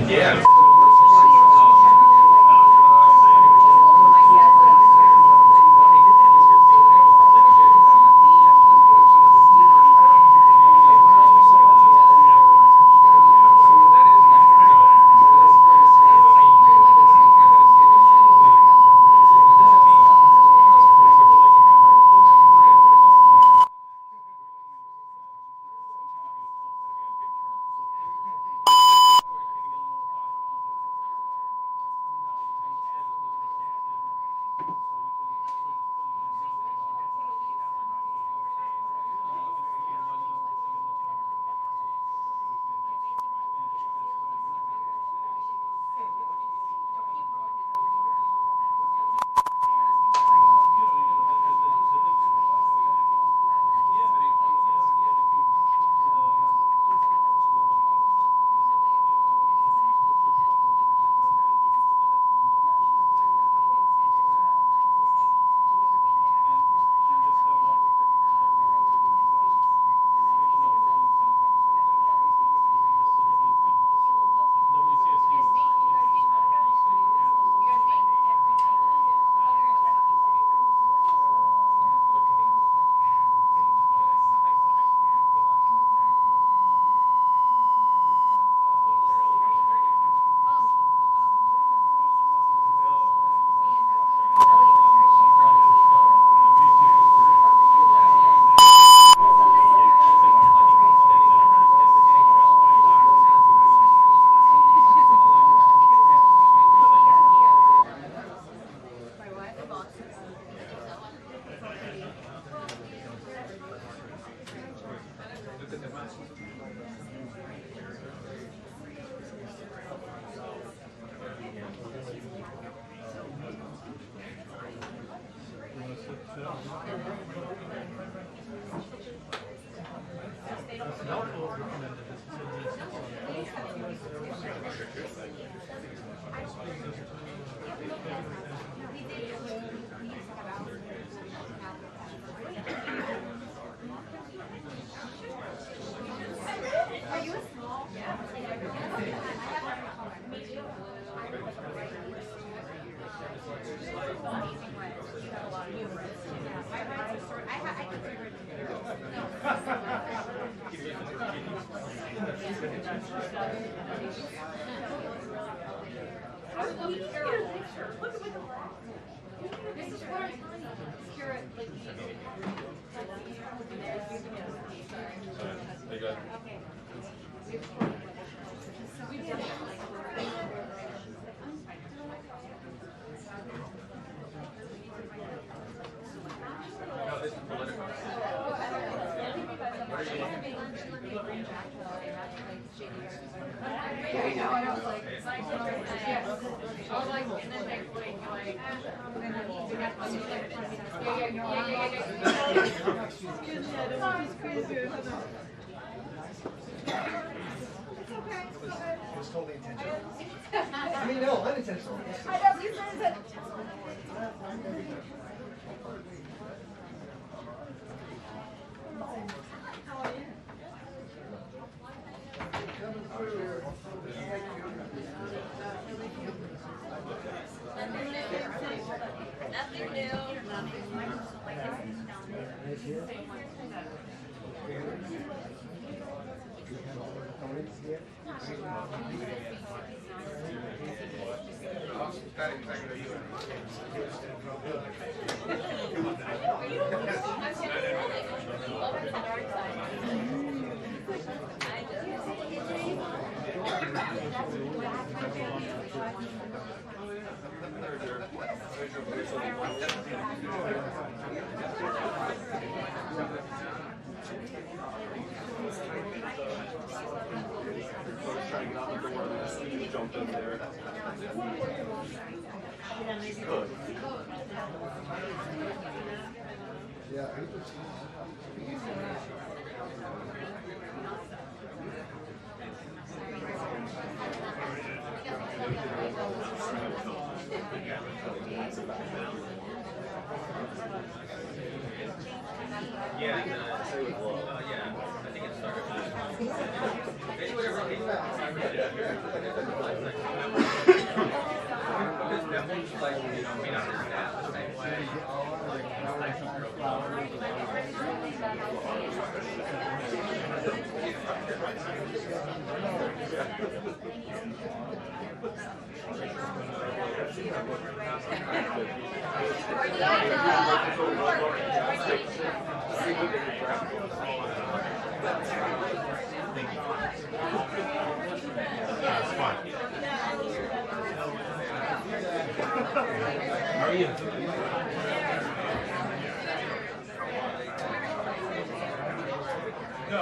Yeah. Totally intentional. I mean, no, unintentional. I know, you said it. Nothing new. Jumped in there. Good. Yeah. Yeah, yeah. I think it started. That's fun. How are you? No.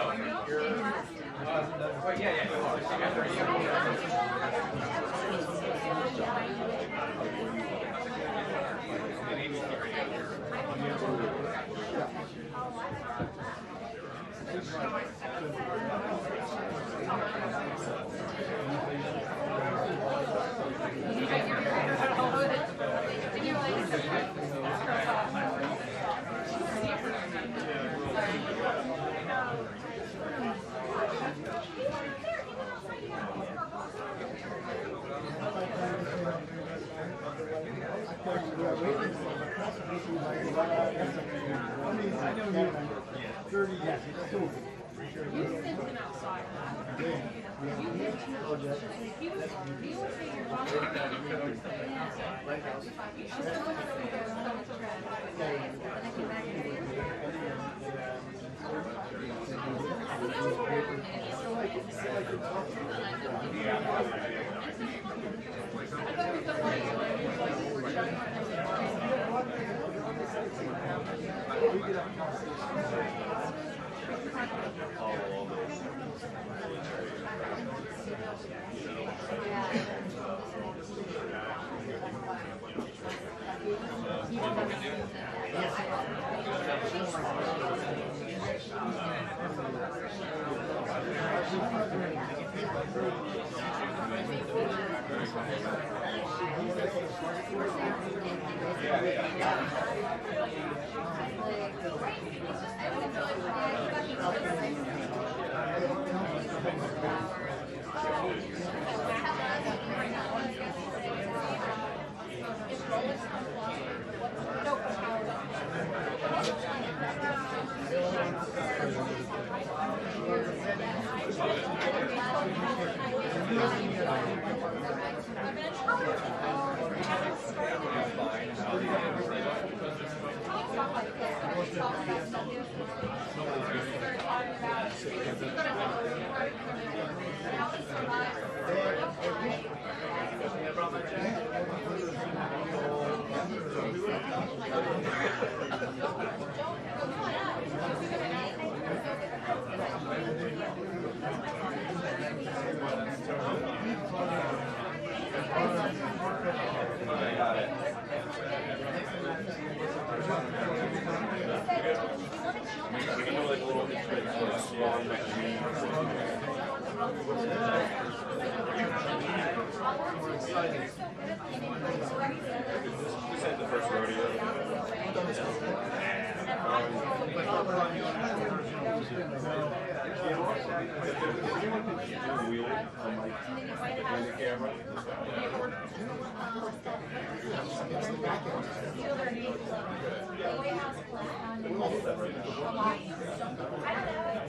I don't know.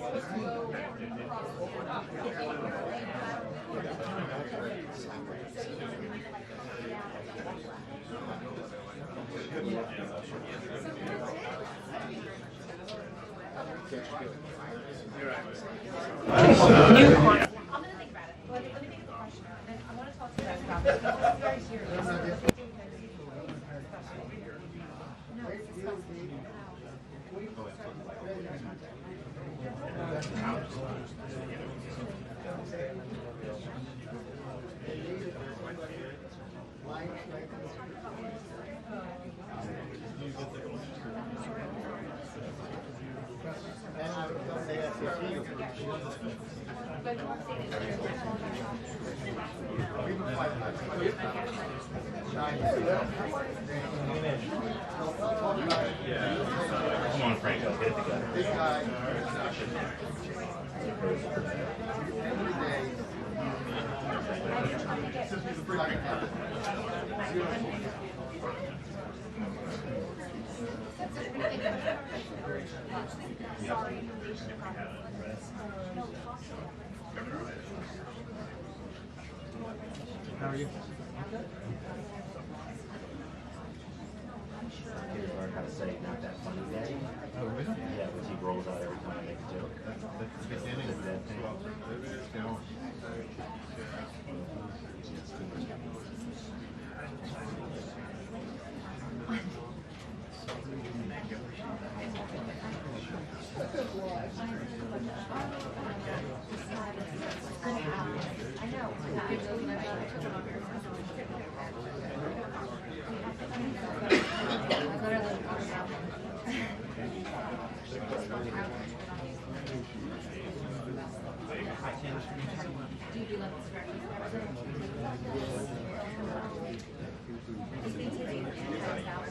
I'm gonna think about it. Let me think of the question, and I want to talk to you guys about this because it's very serious. No, it's disgusting. Come on, Frank, let's get it together. This guy, How are you? He learned how to say not that funny day. Oh, really? Yeah, which he rolls out every time I make a joke. That's the beginning. The dead thing.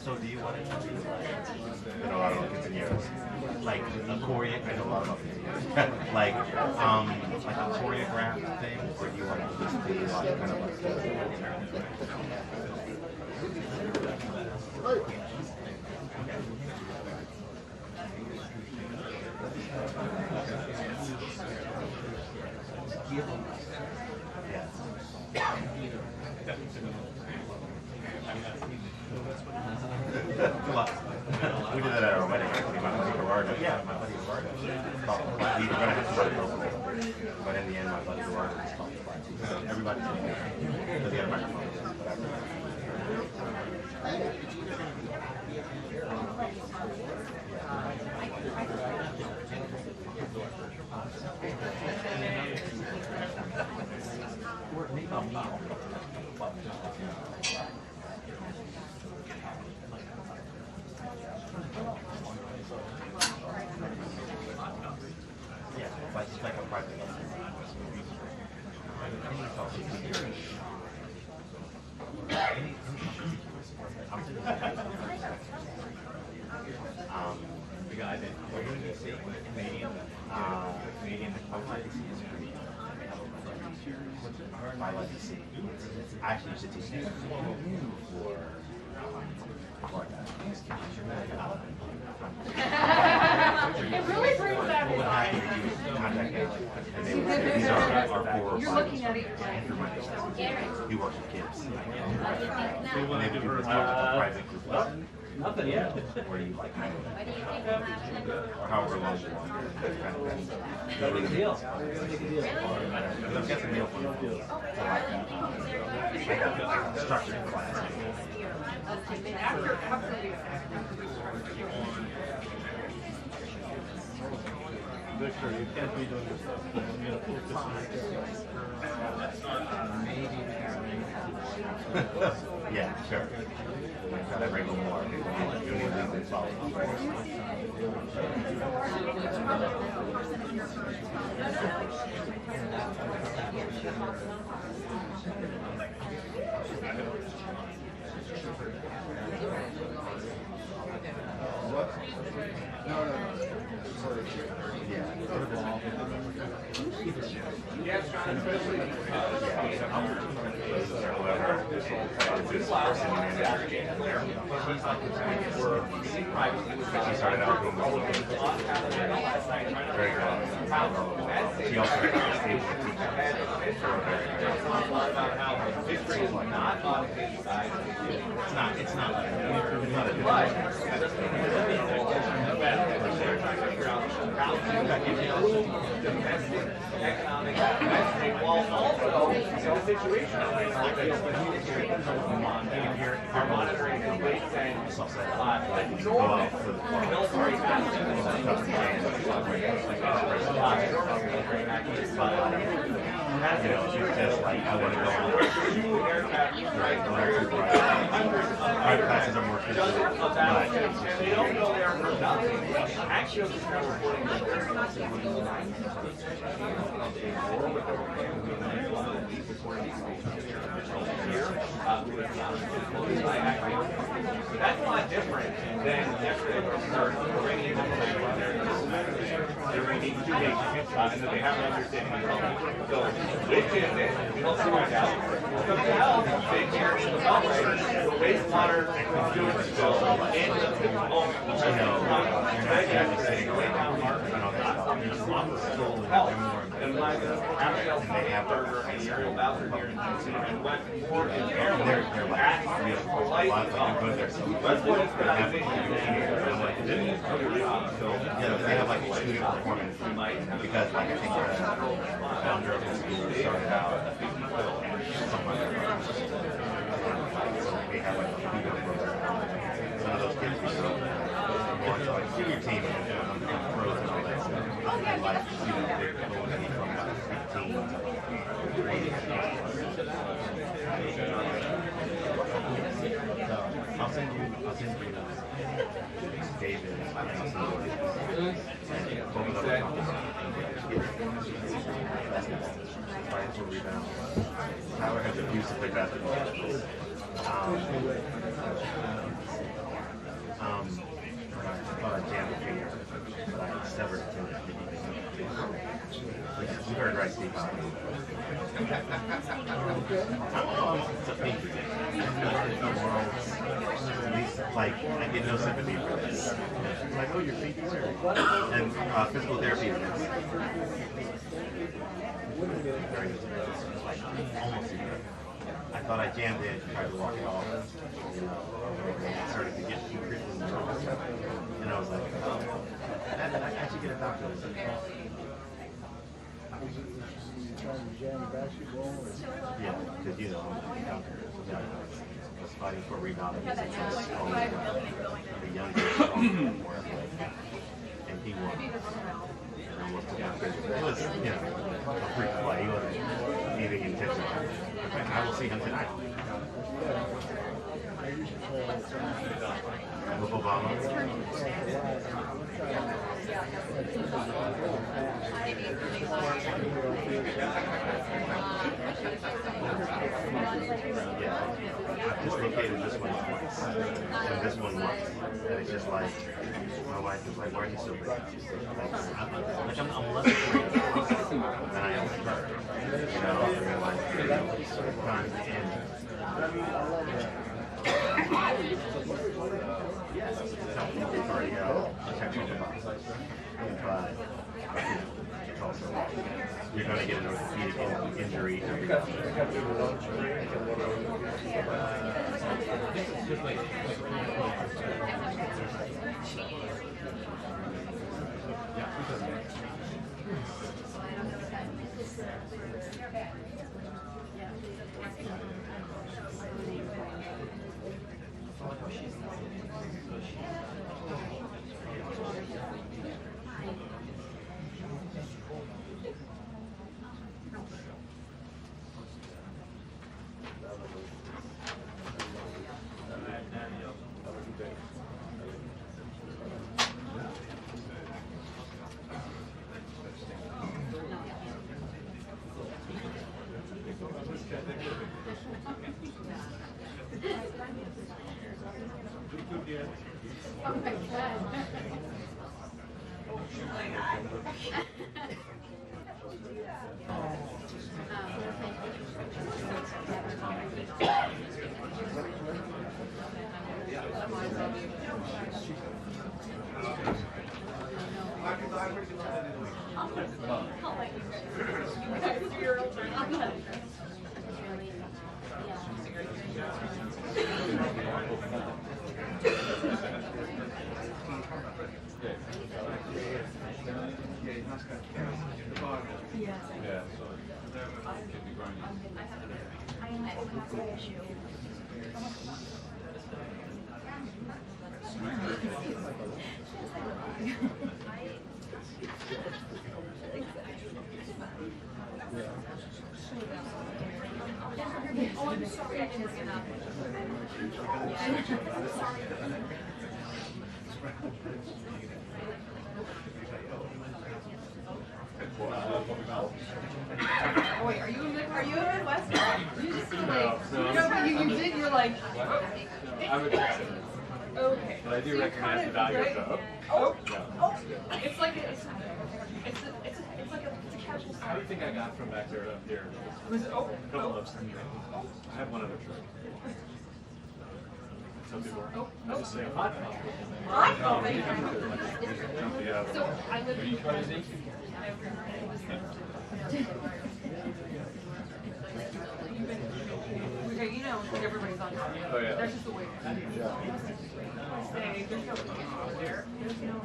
So do you want to do I know a lot about quinceañeras. Like a choreo, I know a lot about quinceañeras. like a choreographed thing, or do you want to just be like kind of we did that at our wedding, actually. My buddy Gerardo. Yeah, my buddy Gerardo. We were going to have to go to local, but in the end, my buddy Gerardo just called the party. So everybody's in there. Because he had a microphone. Yeah, it's like a private lesson. The guy that Canadian, Canadian. My legacy. I actually used to teach it for It really proves that what happened is you contact them, and they would say, these are our 4 or 5. you're looking at it. He works with kids. So you want And to they do would do a private group lesson nothing yet. where you like handle it. Or however long you want. Kind of thing. No big deal. Because I'm guessing they'll feel like a structured class. Victor, you can't be doing this stuff. I'm going to put this in. Yeah, sure. Gotta bring them more. You need to leave solid. She started out doing very good. She also had a stage teacher for a very, very long time. History is not on his side. It's not a Domestic economic messaging, while also in a situation like if you're monitoring the rates and enormous military you know, she's just like, I want to go on. Private classes are more expensive, but they don't go there for nothing. Actually, just now reporting that that's a lot different than yesterday where we started bringing in they're bringing 2 days and that they have an understanding of so which is it? We'll find out. Because the health big here in the Beltway, the wastewater is doing so in the moment. you know, you're not actually sitting around and all that stuff. You're just stolen And like and they have burger and cereal Bowser here in Tennessee and went more in there. they're like, a lot like you go there, so That's what it's they have been. I'm like, yeah, they have like 2 different formats because like I think the founder of the school started out somewhere. So they have like a feeder program. Some of those kids were so more into like senior team and pros and all that stuff. And like, you know, they're going from like 15 to 80. So I'll send you David and I'll send you and both of them fighting for rebound. Tyler has abused to play basketball. I thought I jammed a finger, but I severed it. You heard right, Steve. I don't know if it's a finger. Like, I get no sympathy for this. It's like, oh, your feet hurt. And physical therapy is very like, almost immediate. I thought I jammed it, tried to walk it off. It started to get too crippling. And I was like, oh, I should get a doctor. Yeah, because you know, I was fighting for rebound against the younger, stronger, more athletic, and he won. And almost took out it was, you know, a freak play. He wasn't anything intentional. I will see him tonight. With Obama. Yeah, I've dislocated this one twice, and this one once, and it's just like, my wife is like, why are you so big? I'm less afraid than I am with her, you know, and then like, time to end. Yes, it's helpful to cardio, protection, but it's also, you're going to get an orthopedic injury every time. Yeah, so that could be growing. Oh, I'm sorry I didn't get up. Oh, wait, are you in Midwest? You just feel like, no, but you did, you're like, I'm a Texan, okay. but I do So recognize the kind value of, of the right? up. Oh, it's like it's a casual How do you think I got from back there to up here? Was A couple ups. I have one other trick. Some people, I just say a hot top. I You can do it, like, jump the other. So I live in. Okay, you know, like everybody's on top. Oh, yeah. That's just the way. Say, there's no there. There's no.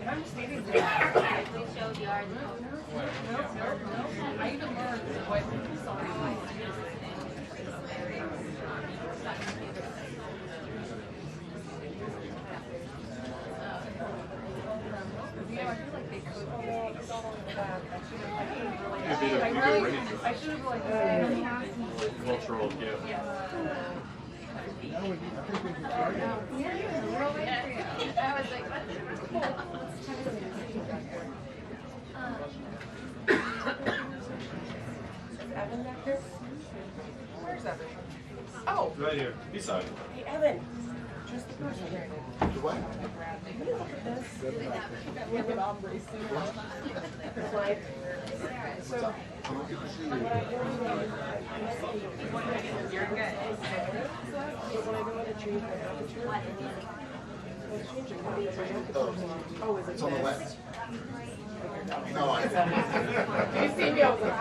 I'm standing there. I even learned what I should have like Cultural gift. I was like, Evan back there? Where's Evan? Oh, Right here, beside you. hey Evan. Just the person here. What? Can you look at this? Look at ombre suit. Like, so. You're good. Oh, is it It's on the this? left. No, I You see me, I was like, I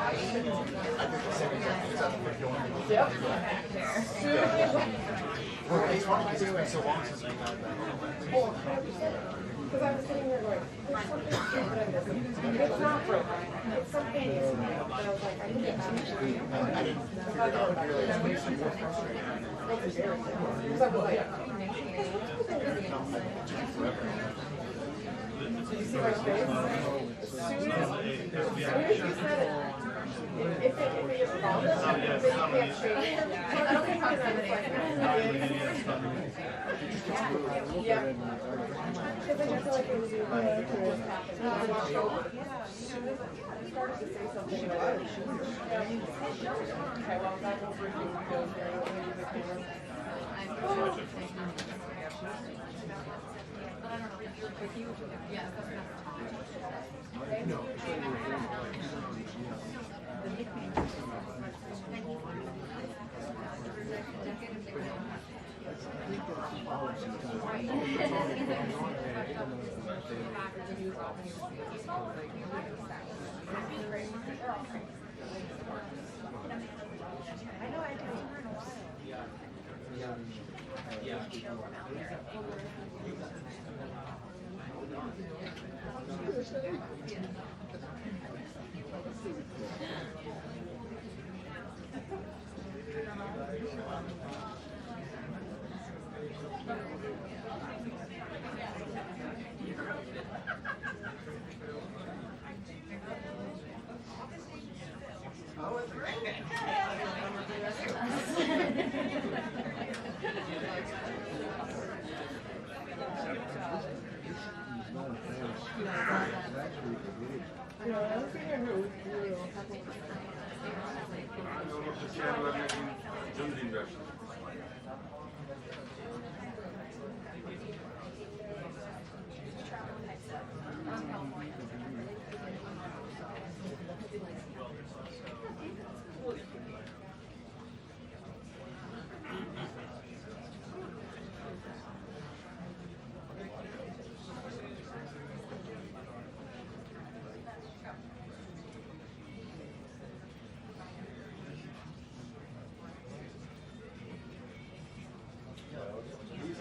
did the same exact thing. It's up there going. yep. Well, it's funny because it's been so long since we got that. Because I was sitting there going, there's something stupid in this. It's not broken. It's something. But I was like, I need to actually. I didn't figure it out until it makes me more frustrated. Because I was like, did you see my face? As soon as you said it, if it gets bothered, then you can't change it. I don't think I was like, yeah. Because I just feel like it was I walked over. As soon as I started to say something about it, okay, well, that will bring you goes there. The camera.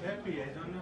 Happy, I don't know.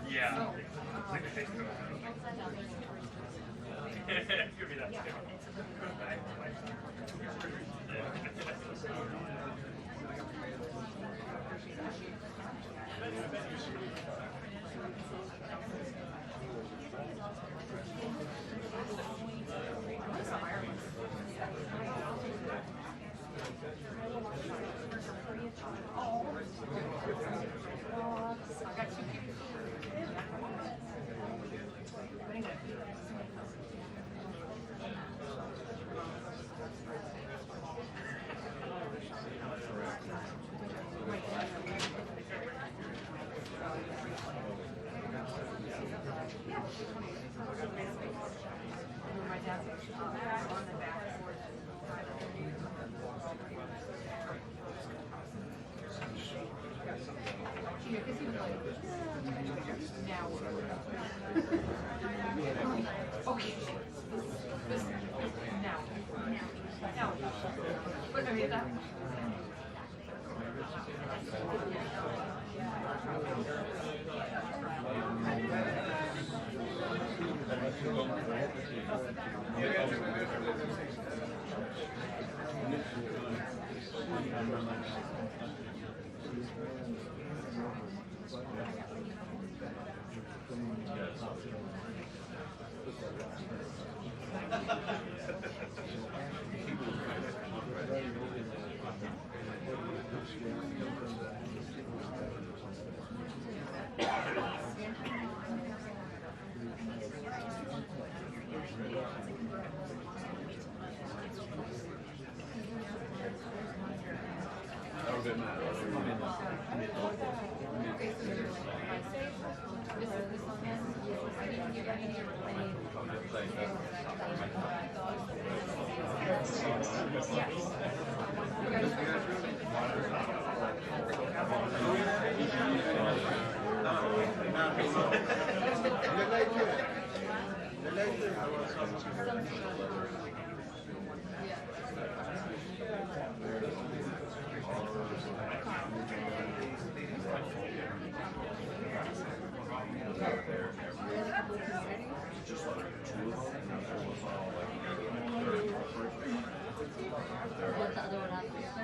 Yeah. Give me that. bit mad. What's the other one after that?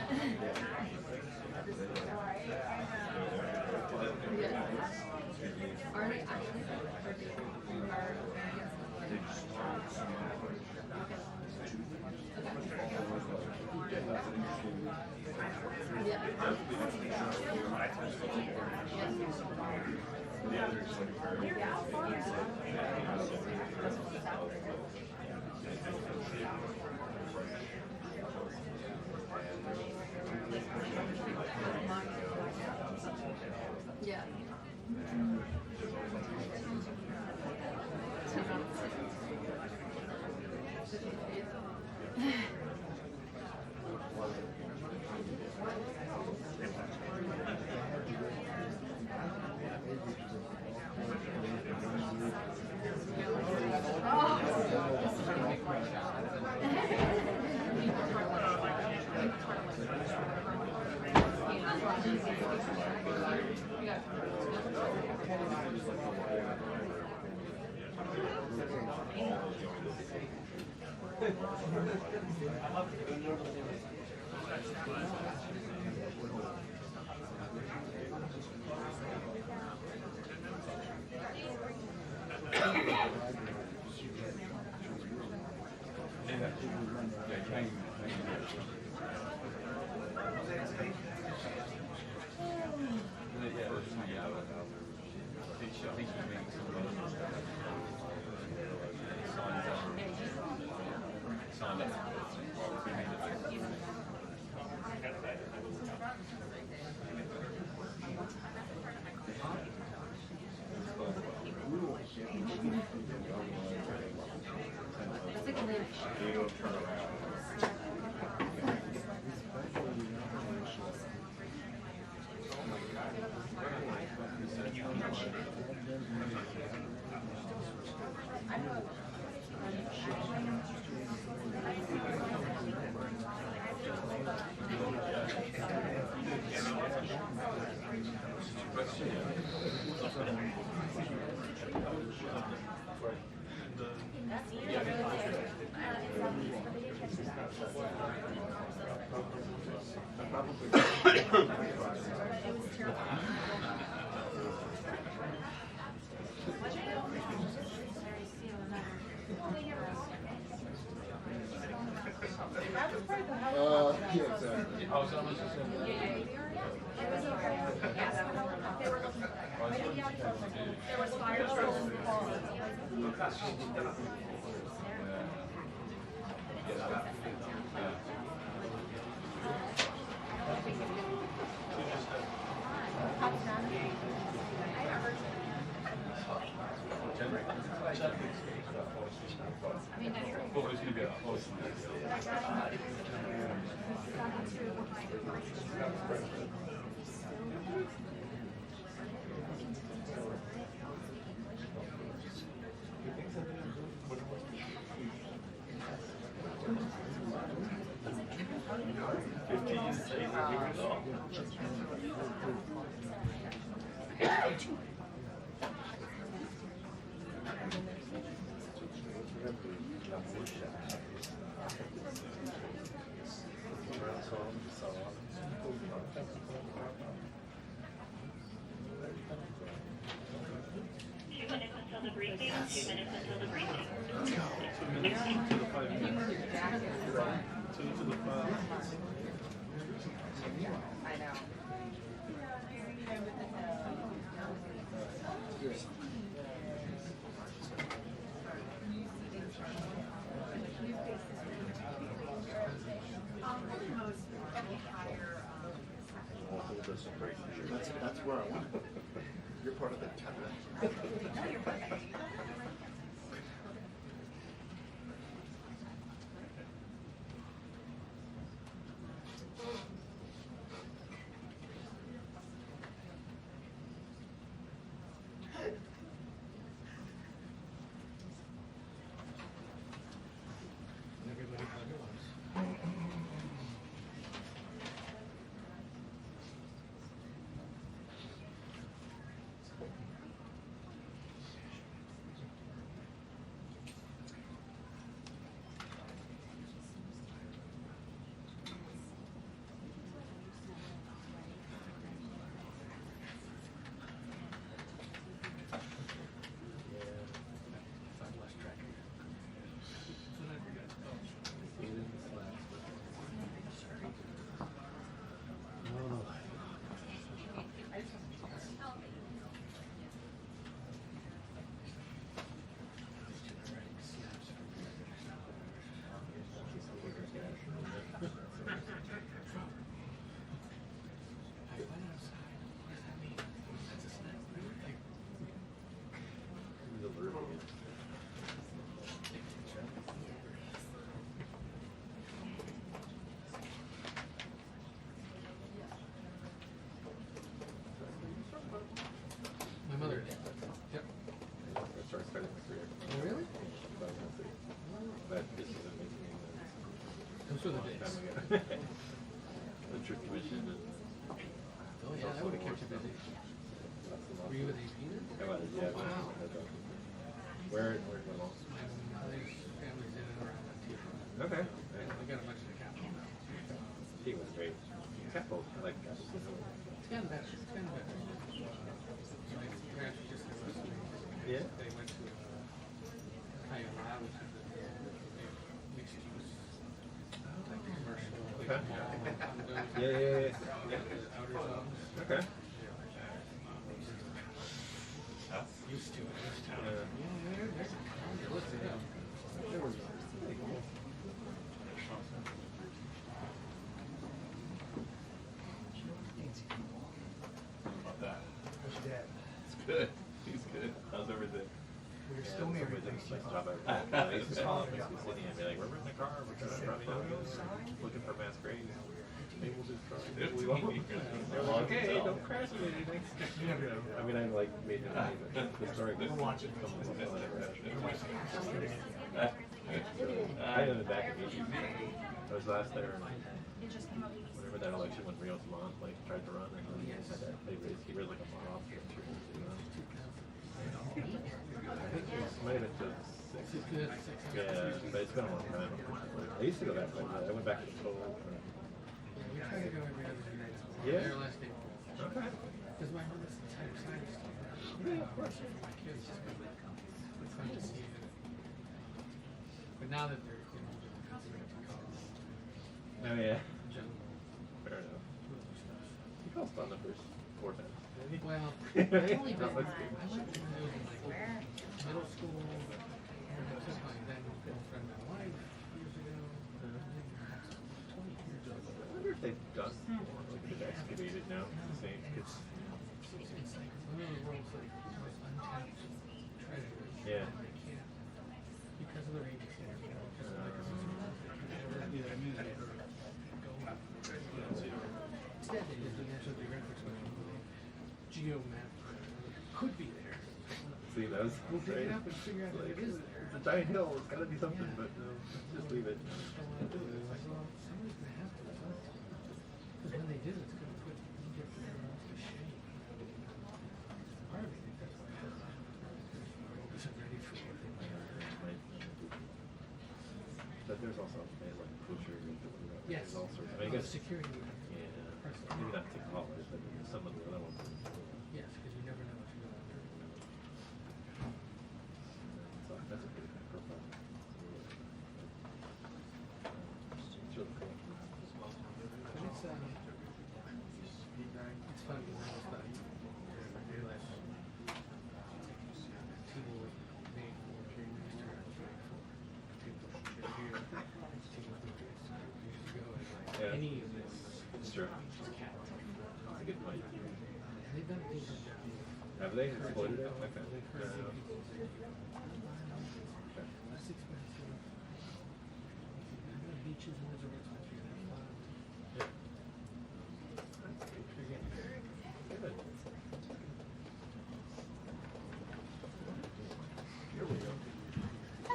Are they actually yeah. Yeah, exactly. It was okay. Yeah, they were looking for that. There was fire drills. I mean, I know. You're part of the tether. No, you're perfect. Everybody but us. If I lost track of it. So I forgot. I went outside. What does that mean? That's a snack. Like, my mother is. Yep. Started my career. Oh, really? But this is amazing. Those were the days. The Truth Commission and Oh, yeah, that would have kept you busy. Were you with AP then? I was, yeah. Wow. Where's my mom? My mother's family's in and around Ontario. Okay. And we got a bunch of the capital now. She was great. Capital, I like Capital. It's gotten better. It's gotten better. My parents were just listening. Yeah. They went to Kayala, which is a mixed use, like commercial, big Okay. mall, condos. Yeah. Outer zones. Okay. Used to it. Yeah. Yeah, they're listening up. About that. What's your dad? It's good. He's good. How's everything? We're still married. I used to call up Mexico City and be like, we're in the car, we're trying to drive looking for mass graves. Maybe we'll just try. We won't. They're like, okay, don't crash me. Thanks. You never know. I mean, I like made it the story. We're watching. I ended back in Egypt. I was last there. Whenever that election when Rio Salon like tried to run, and he raised like a lot off. I think it might have been just 6. Yeah, but it's been a long time. I used to go back. I went back to the total. We try to go every other year. Yeah. There last April. Okay. Because my mother's the type of scientist. Yeah, of course. For my kids, it's fun to see it. But now that they're older, they're going to college. Oh yeah. General. Fair enough. You felt fun the first 4 times. Well, I've only been, That looks I good. went to when I was in like middle school, and I took my then girlfriend, my wife, years ago. 20 years ago. I wonder if they've done more, like they've excavated now. It's the same. It's It's like one of the world's like most untapped treasures. Yeah. They can't, because of the radius and everything, because of like go up. Instead, they just do natural geographic geomap could be there. see those. We'll dig it up and figure out if it is there. It's a giant hill. It's got to be something, but no, just leave it. Don't want to do it. It's like, well, somebody's gonna have to. Because when they do, it's gonna put Egypt to shame. Part of me think that's what happened. Isn't ready for what they might have. Right. But there's also like kosher. Yes. There's all sorts. I mean, I guess security. yeah. Maybe not technology, but some of the other ones. Yes, because you never know what you're going to do. So that's a pretty good profile. It's really cool. But it's fun because I was like, I realized people were made for King Master people here. People years ago, and like Yeah. any of this It's true. is cat. That's a good point. They they've done a decent job. Have they exploited it like that? That's expensive. The beaches and resorts are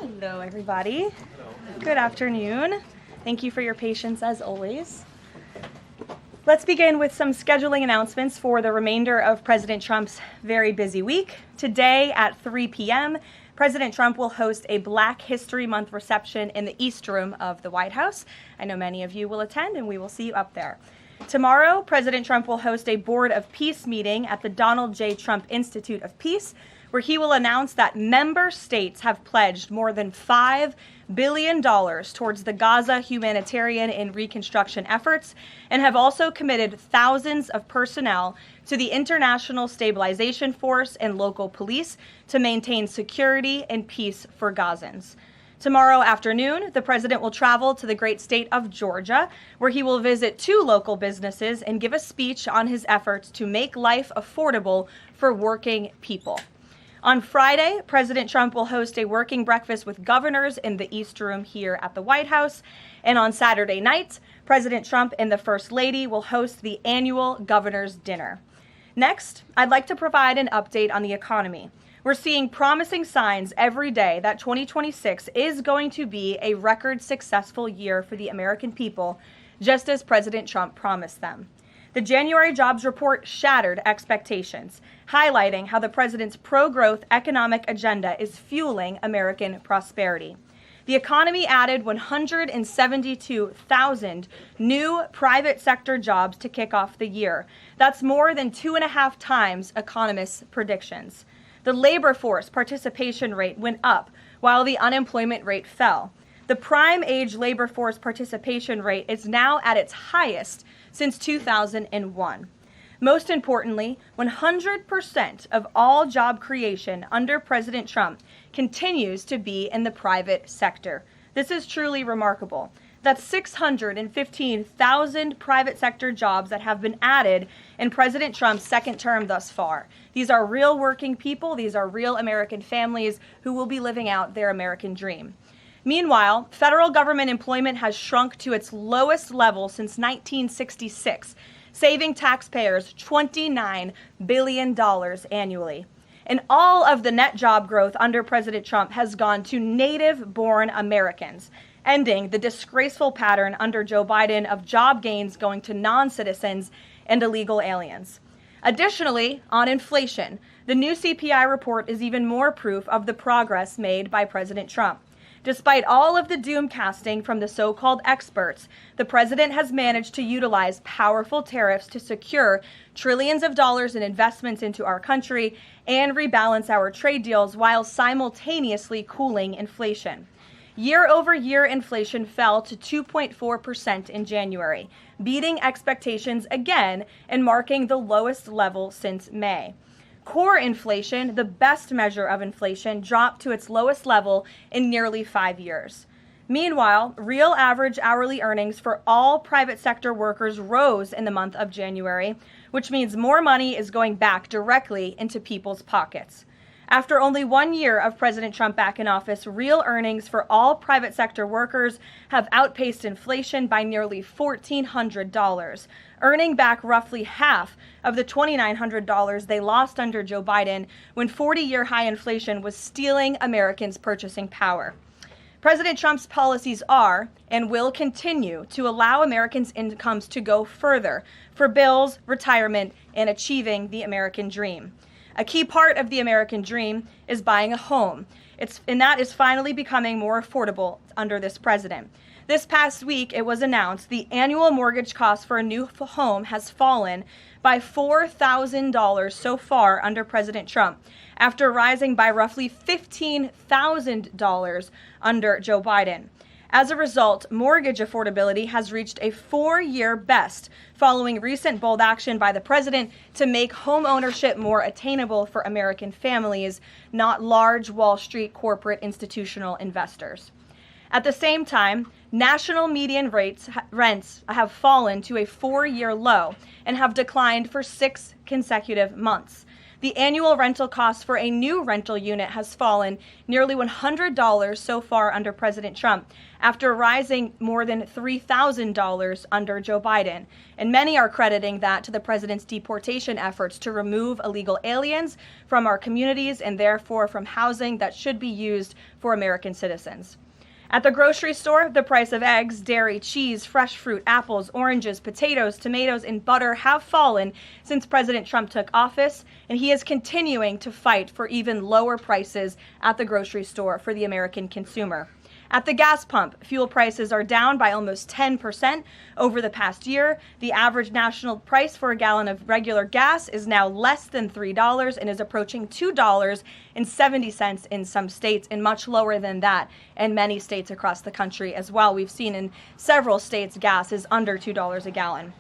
Hello, everybody. Good afternoon. Thank you for your patience as always. Let's begin with some scheduling announcements for the remainder of President Trump's very busy week. Today at 3 p.m., President Trump will host a Black History Month reception in the East Room of the White House. I know many of you will attend, and we will see you up there. Tomorrow, President Trump will host a Board of Peace meeting at the Donald J. Trump Institute of Peace, where he will announce that member states have pledged more than $5 billion towards the Gaza humanitarian and reconstruction efforts, and have also committed thousands of personnel to the International Stabilization Force and local police to maintain security and peace for Gazans. Tomorrow afternoon, the president will travel to the great state of Georgia, where he will visit 2 local businesses and give a speech on his efforts to make life affordable for working people. On Friday, President Trump will host a working breakfast with governors in the East Room here at the White House. And on Saturday night, President Trump and the First Lady will host the annual Governor's Dinner. Next, I'd like to provide an update on the economy. We're seeing promising signs every day that 2026 is going to be a record successful year for the American people, just as President Trump promised them. The January jobs report shattered expectations, highlighting how the president's pro-growth economic agenda is fueling American prosperity. The economy added 172,000 new private sector jobs to kick off the year. That's more than 2.5 times economists' predictions. The labor force participation rate went up while the unemployment rate fell. The prime age labor force participation rate is now at its highest since 2001. Most importantly, 100% of all job creation under President Trump continues to be in the private sector. This is truly remarkable. That's 615,000 private sector jobs that have been added in President Trump's second term thus far. These are real working people. These are real American families who will be living out their American dream. Meanwhile, federal government employment has shrunk to its lowest level since 1966, saving taxpayers $29 billion annually. And all of the net job growth under President Trump has gone to native-born Americans, ending the disgraceful pattern under Joe Biden of job gains going to non-citizens and illegal aliens. Additionally, on inflation, the new CPI report is even more proof of the progress made by President Trump. Despite all of the doom casting from the so-called experts, the president has managed to utilize powerful tariffs to secure trillions of dollars in investments into our country and rebalance our trade deals while simultaneously cooling inflation. Year-over-year inflation fell to 2.4% in January, beating expectations again and marking the lowest level since May. Core inflation, the best measure of inflation, dropped to its lowest level in nearly 5 years. Meanwhile, real average hourly earnings for all private sector workers rose in the month of January, which means more money is going back directly into people's pockets. After only 1 year of President Trump back in office, real earnings for all private sector workers have outpaced inflation by nearly $1,400, earning back roughly half of the $2,900 they lost under Joe Biden when 40-year high inflation was stealing Americans' purchasing power. President Trump's policies are and will continue to allow Americans' incomes to go further for bills, retirement, and achieving the American dream. A key part of the American dream is buying a home. And that is finally becoming more affordable under this president. This past week, it was announced the annual mortgage cost for a new home has fallen by $4,000 so far under President Trump, after rising by roughly $15,000 under Joe Biden. As a result, mortgage affordability has reached a 4-year best following recent bold action by the president to make home ownership more attainable for American families, not large Wall Street corporate institutional investors. At the same time, national median rents have fallen to a 4-year low and have declined for 6 consecutive months. The annual rental cost for a new rental unit has fallen nearly $100 so far under President Trump, after rising more than $3,000 under Joe Biden. And many are crediting that to the president's deportation efforts to remove illegal aliens from our communities and therefore from housing that should be used for American citizens. At the grocery store, the price of eggs, dairy, cheese, fresh fruit, apples, oranges, potatoes, tomatoes, and butter have fallen since President Trump took office, and he is continuing to fight for even lower prices at the grocery store for the American consumer. At the gas pump, fuel prices are down by almost 10% over the past year. The average national price for a gallon of regular gas is now less than $3 and is approaching $2.70 in some states, and much lower than that in many states across the country as well. We've seen in several states gas is under $2 a gallon.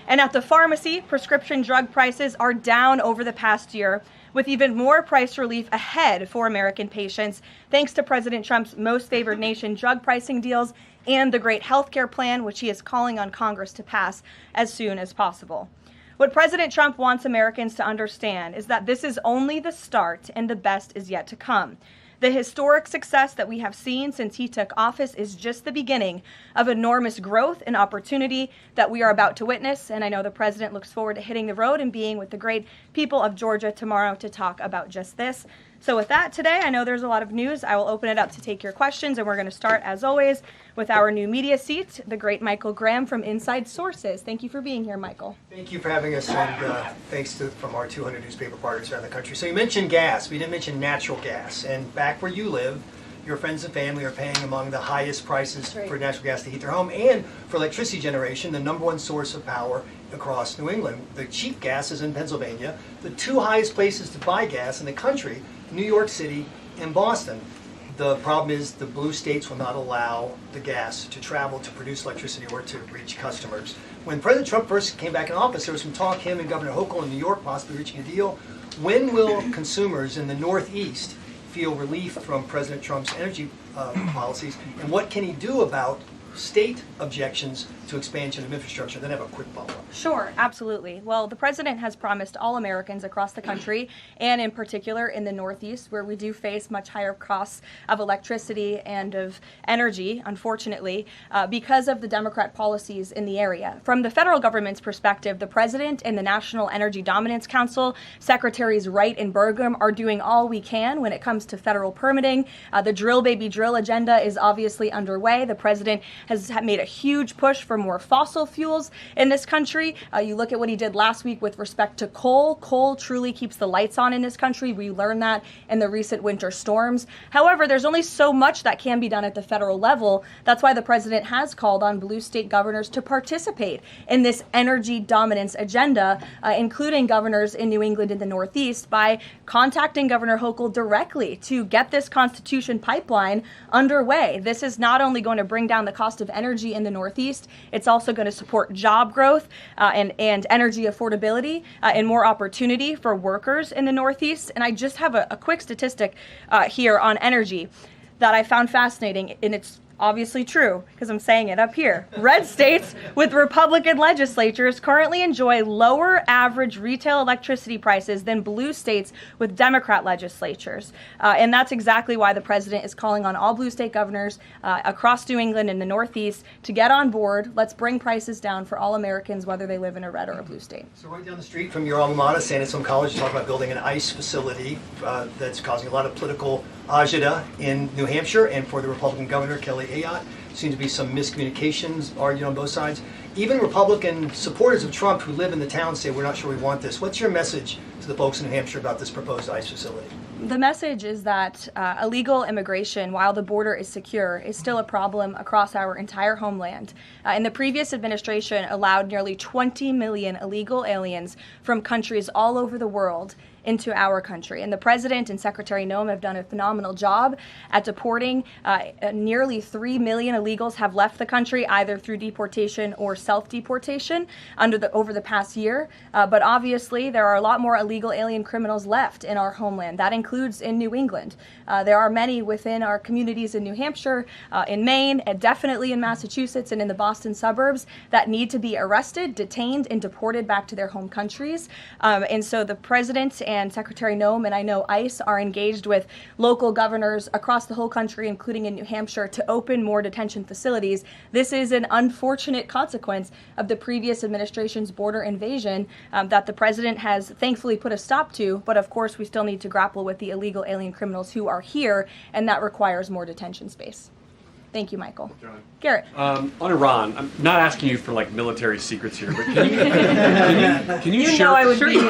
And at the pharmacy, prescription drug prices are down over the past year, with even more price relief ahead for American patients, thanks to President Trump's most favored nation drug pricing deals and the great health care plan, which he is calling on Congress to pass as soon as possible. What President Trump wants Americans to understand is that this is only the start and the best is yet to come. The historic success that we have seen since he took office is just the beginning of enormous growth and opportunity that we are about to witness. And I know the president looks forward to hitting the road and being with the great people of Georgia tomorrow to talk about just this. So with that, today, I know there's a lot of news. I will open it up to take your questions, and we're going to start, as always, with our new media seat, the great Michael Graham from Inside Sources. Thank you for being here, Michael. Thank you for having us, and thanks from our 200 newspaper partners around the country. So you mentioned gas. We didn't mention natural gas. And back where you live, your friends and family are paying among the highest prices for natural gas to heat their home and for electricity generation, the #1 source of power across New England. The cheap gas is in Pennsylvania. The 2 highest places to buy gas in the country, New York City and Boston. The problem is the blue states will not allow the gas to travel to produce electricity or to reach customers. When President Trump first came back in office, there was some talk, him and Governor Hochul in New York possibly reaching a deal. When will consumers in the Northeast feel relief from President Trump's energy policies, and what can he do about state objections to expansion of infrastructure? Then I have a quick follow-up. Sure, absolutely. Well, the president has promised all Americans across the country, and in particular in the Northeast, where we do face much higher costs of electricity and of energy, unfortunately, because of the Democrat policies in the area. From the federal government's perspective, the president and the National Energy Dominance Council, Secretaries Wright and Burgum, are doing all we can when it comes to federal permitting. The drill baby drill agenda is obviously underway. The president has made a huge push for more fossil fuels in this country. You look at what he did last week with respect to coal. Coal truly keeps the lights on in this country. We learned that in the recent winter storms. However, there's only so much that can be done at the federal level. That's why the president has called on blue state governors to participate in this energy dominance agenda, including governors in New England and the Northeast, by contacting Governor Hochul directly to get this Constitution pipeline underway. This is not only going to bring down the cost of energy in the Northeast, it's also going to support job growth and energy affordability and more opportunity for workers in the Northeast. And I just have a quick statistic here on energy that I found fascinating, and it's obviously true because I'm saying it up here. Red states with Republican legislatures currently enjoy lower average retail electricity prices than blue states with Democrat legislatures. And that's exactly why the president is calling on all blue state governors across New England and the Northeast to get on board. Let's bring prices down for all Americans, whether they live in a red or a blue state. So right down the street from your alma mater, San Antonio College, you talk about building an ICE facility that's causing a lot of political agita in New Hampshire, and for the Republican governor, Kelly Ayotte. Seems to be some miscommunications argued on both sides. Even Republican supporters of Trump who live in the town say, we're not sure we want this. What's your message to the folks in New Hampshire about this proposed ICE facility? The message is that illegal immigration, while the border is secure, is still a problem across our entire homeland. And the previous administration allowed nearly 20 million illegal aliens from countries all over the world into our country. And the President and Secretary Noem have done a phenomenal job at deporting. Nearly 3 million illegals have left the country either through deportation or self-deportation over the past year. But obviously, there are a lot more illegal alien criminals left in our homeland. That includes in New England. There are many within our communities in New Hampshire, in Maine, and definitely in Massachusetts and in the Boston suburbs that need to be arrested, detained, and deported back to their home countries. And so the President and Secretary Noem, and I know ICE, are engaged with local governors across the whole country, including in New Hampshire, to open more detention facilities. This is an unfortunate consequence of the previous administration's border invasion that the President has thankfully put a stop to. But of course, we still need to grapple with the illegal alien criminals who are here, and that requires more detention space. Thank you, Michael. John. Garrett. On Iran, I'm not asking you for like military secrets here, but can you share? Know I would be so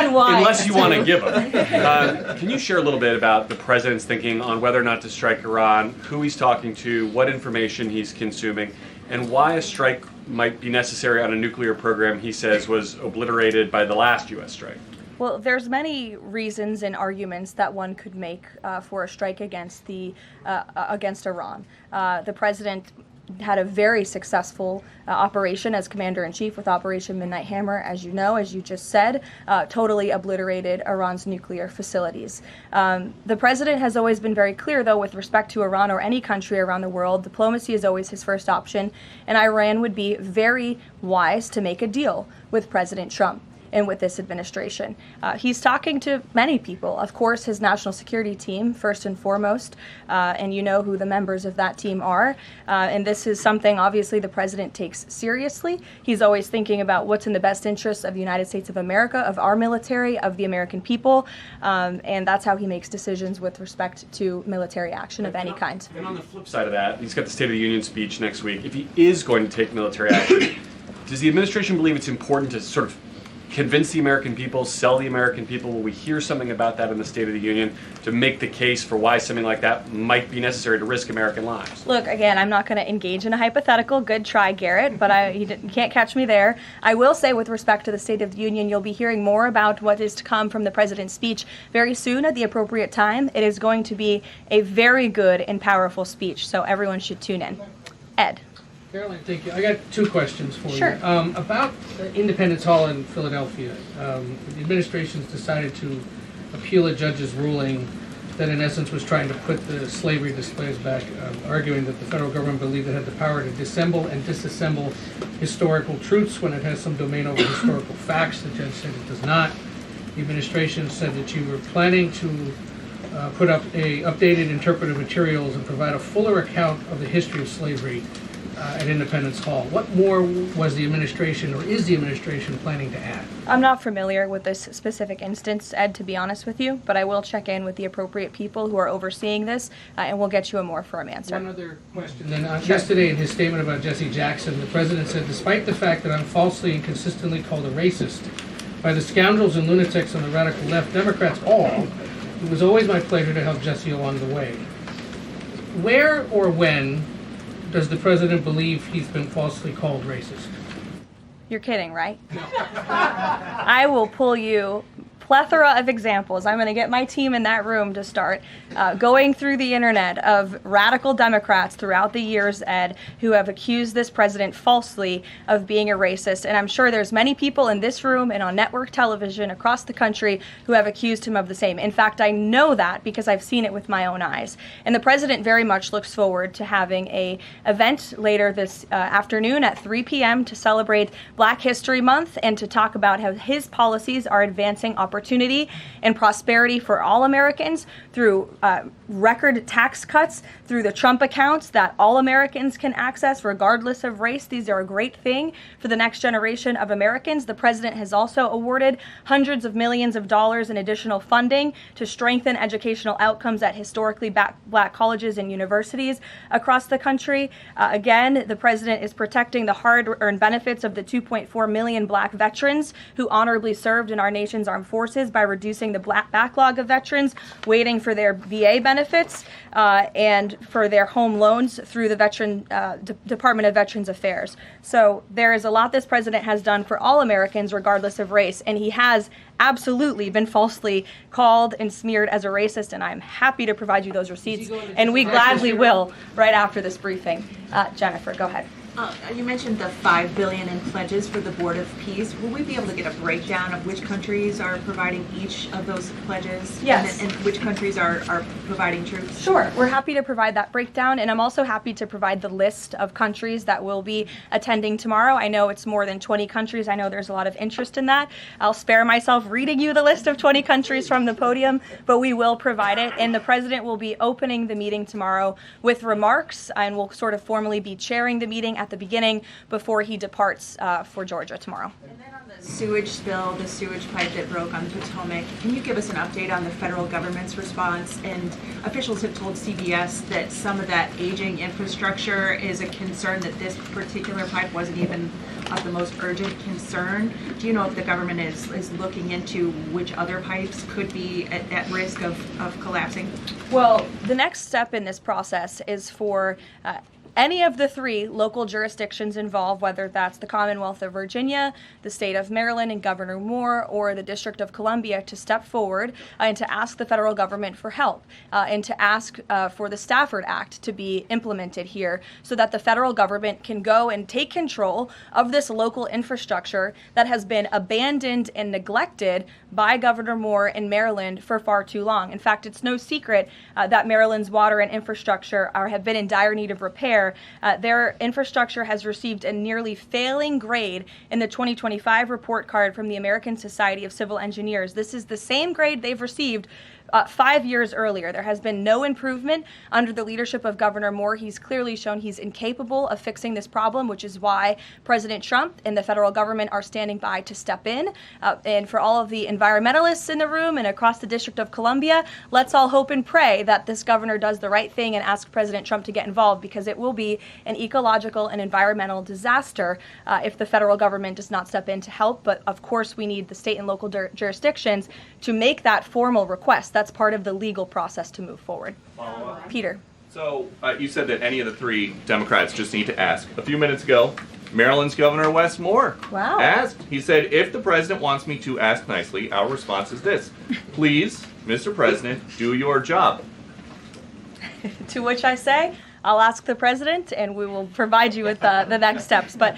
unwise. Unless you want to give them. Can you share a little bit about the president's thinking on whether or not to strike Iran, who he's talking to, what information he's consuming, and why a strike might be necessary on a nuclear program he says was obliterated by the last U.S. strike? Well, there's many reasons and arguments that one could make for a strike against Iran. The president had a very successful operation as commander-in-chief with Operation Midnight Hammer, as you know, as you just said, totally obliterated Iran's nuclear facilities. The president has always been very clear, though, with respect to Iran or any country around the world, diplomacy is always his first option, and Iran would be very wise to make a deal with President Trump and with this administration. He's talking to many people. Of course, his national security team, first and foremost, and you know who the members of that team are. And this is something, obviously, the president takes seriously. He's always thinking about what's in the best interests of the United States of America, of our military, of the American people, and that's how he makes decisions with respect to military action of any kind. And on the flip side of that, he's got the State of the Union speech next week. If he is going to take military action, does the administration believe it's important to sort of convince the American people, sell the American people? Will we hear something about that in the State of the Union to make the case for why something like that might be necessary to risk American lives? Look, again, I'm not going to engage in a hypothetical. Good try, Garrett, but you can't catch me there. I will say, with respect to the State of the Union, you'll be hearing more about what is to come from the president's speech very soon at the appropriate time. It is going to be a very good and powerful speech, so everyone should tune in. Ed. Caroline, thank you. I got two questions for Sure. you. About Independence Hall in Philadelphia, the administration's decided to appeal a judge's ruling that in essence was trying to put the slavery displays back, arguing that the federal government believed it had the power to dissemble and disassemble historical truths when it has some domain over historical facts. The judge said it does not. The administration said that you were planning to put up updated interpretive materials and provide a fuller account of the history of slavery at Independence Hall. What more was the administration, or is the administration, planning to add? I'm not familiar with this specific instance, Ed, to be honest with you, but I will check in with the appropriate people who are overseeing this, and we'll get you a more firm answer. One other question. Then yesterday, in his statement about Jesse Jackson, the president said, despite the fact that I'm falsely and consistently called a racist by the scoundrels and lunatics on the radical left, Democrats all, it was always my pleasure to help Jesse along the way. Where or when does the president believe he's been falsely called racist? You're kidding, right? No. I will pull you plethora of examples. I'm going to get my team in that room to start going through the internet of radical Democrats throughout the years, Ed, who have accused this president falsely of being a racist. And I'm sure there's many people in this room and on network television across the country who have accused him of the same. In fact, I know that because I've seen it with my own eyes. And the president very much looks forward to having an event later this afternoon at 3 p.m. to celebrate Black History Month and to talk about how his policies are advancing opportunity and prosperity for all Americans through record tax cuts, through the Trump accounts that all Americans can access regardless of race. These are a great thing for the next generation of Americans. The president has also awarded hundreds of millions of dollars in additional funding to strengthen educational outcomes at historically Black colleges and universities across the country. Again, the president is protecting the hard-earned benefits of the 2.4 million Black veterans who honorably served in our nation's armed forces forces by reducing the backlog of veterans waiting for their VA benefits and for their home loans through the Department of Veterans Affairs. So there is a lot this president has done for all Americans, regardless of race, and he has absolutely been falsely called and smeared as a racist, and I'm happy to provide you those receipts, and we gladly will right after this briefing. Jennifer, go ahead. You mentioned the $5 billion in pledges for the Board of Peace. Will we be able to get a breakdown of which countries are providing each of those pledges? Yes. And which countries are providing troops? Sure. We're happy to provide that breakdown, and I'm also happy to provide the list of countries that will be attending tomorrow. I know it's more than 20 countries. I know there's a lot of interest in that. I'll spare myself reading you the list of 20 countries from the podium, but we will provide it, and the president will be opening the meeting tomorrow with remarks, and will sort of formally be chairing the meeting at the beginning before he departs for Georgia tomorrow. And then on the sewage spill, the sewage pipe that broke on Potomac, can you give us an update on the federal government's response? And officials have told CBS that some of that aging infrastructure is a concern, that this particular pipe wasn't even of the most urgent concern. Do you know if the government is looking into which other pipes could be at risk of collapsing? Well, the next step in this process is for any of the three local jurisdictions involved, whether that's the Commonwealth of Virginia, the state of Maryland and Governor Moore, or the District of Columbia, to step forward and to ask the federal government for help and to ask for the Stafford Act to be implemented here so that the federal government can go and take control of this local infrastructure that has been abandoned and neglected by Governor Moore in Maryland for far too long. In fact, it's no secret that Maryland's water and infrastructure have been in dire need of repair. Their infrastructure has received a nearly failing grade in the 2025 report card from the American Society of Civil Engineers. This is the same grade they've received 5 years earlier. There has been no improvement under the leadership of Governor Moore. He's clearly shown he's incapable of fixing this problem, which is why President Trump and the federal government are standing by to step in. And for all of the environmentalists in the room and across the District of Columbia, let's all hope and pray that this governor does the right thing and ask President Trump to get involved, because it will be an ecological and environmental disaster if the federal government does not step in to help. But of course, we need the state and local jurisdictions to make that formal request. That's part of the legal process to move forward. Peter. So you said that any of the three Democrats just need to ask. A few minutes ago, Maryland's Governor Wes Moore asked. He said, if the president wants me to ask nicely, our response is this: please, Mr. President, do your job. To which I say, I'll ask the president and we will provide you with the next steps. But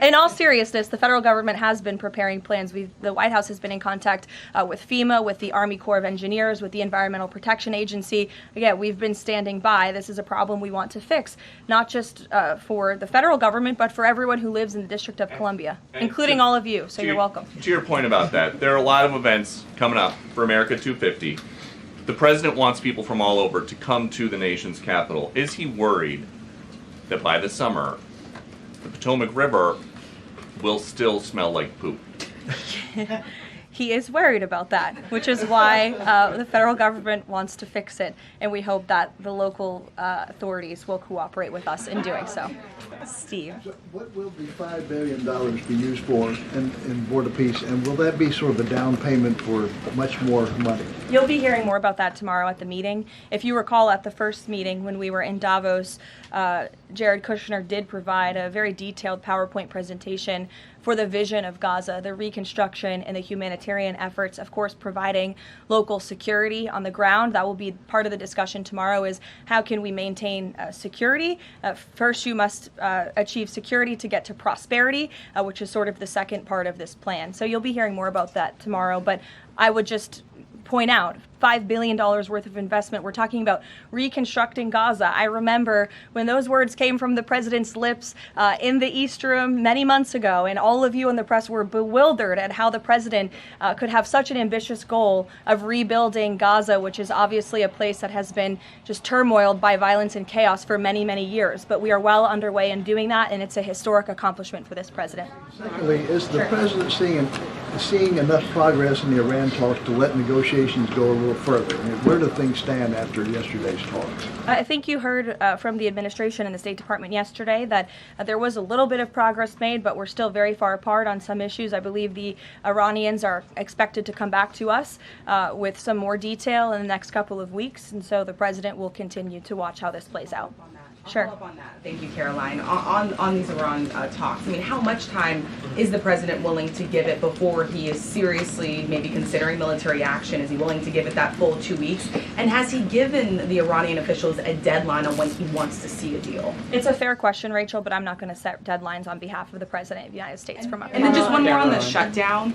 in all seriousness, the federal government has been preparing plans. The White House has been in contact with FEMA, with the Army Corps of Engineers, with the Environmental Protection Agency. Again, we've been standing by. This is a problem we want to fix, not just for the federal government, but for everyone who lives in the District of Columbia, including all of you. So you're welcome. To your point about that, there are a lot of events coming up for America 250. The president wants people from all over to come to the nation's capital. Is he worried that by the summer, the Potomac River will still smell like poop? He is worried about that, which is why the federal government wants to fix it, and we hope that the local authorities will cooperate with us in doing so. Steve. So what will the $5 billion be used for in Board of Peace, and will that be sort of a down payment for much more money? You'll be hearing more about that tomorrow at the meeting. If you recall, at the first meeting when we were in Davos, Jared Kushner did provide a very detailed PowerPoint presentation for the vision of Gaza, the reconstruction and the humanitarian efforts, of course, providing local security on the ground. That will be part of the discussion tomorrow, is how can we maintain security? First, you must achieve security to get to prosperity, which is sort of the second part of this plan. So you'll be hearing more about that tomorrow, but I would just point out $5 billion worth of investment. We're talking about reconstructing Gaza. I remember when those words came from the president's lips in the East Room many months ago, and all of you in the press were bewildered at how the president could have such an ambitious goal of rebuilding Gaza, which is obviously a place that has been just turmoiled by violence and chaos for many, many years. But we are well underway in doing that, and it's a historic accomplishment for this president. Secondly, is the president seeing seeing enough progress in the Iran talks to let negotiations go a little further? I mean, where do things stand after yesterday's talks? I think you heard from the administration and the State Department yesterday that there was a little bit of progress made, but we're still very far apart on some issues. I believe the Iranians are expected to come back to us with some more detail in the next couple of weeks, and so the president will continue to watch how this plays out. Sure. Follow up on that. Thank you, Caroline. On these Iran talks, I mean, how much time is the president willing to give it before he is seriously maybe considering military action? Is he willing to give it that full 2 weeks? And has he given the Iranian officials a deadline on when he wants to see a deal? It's a fair question, Rachel, but I'm not going to set deadlines on behalf of the president of the United States from up here. And then just one more on the shutdown.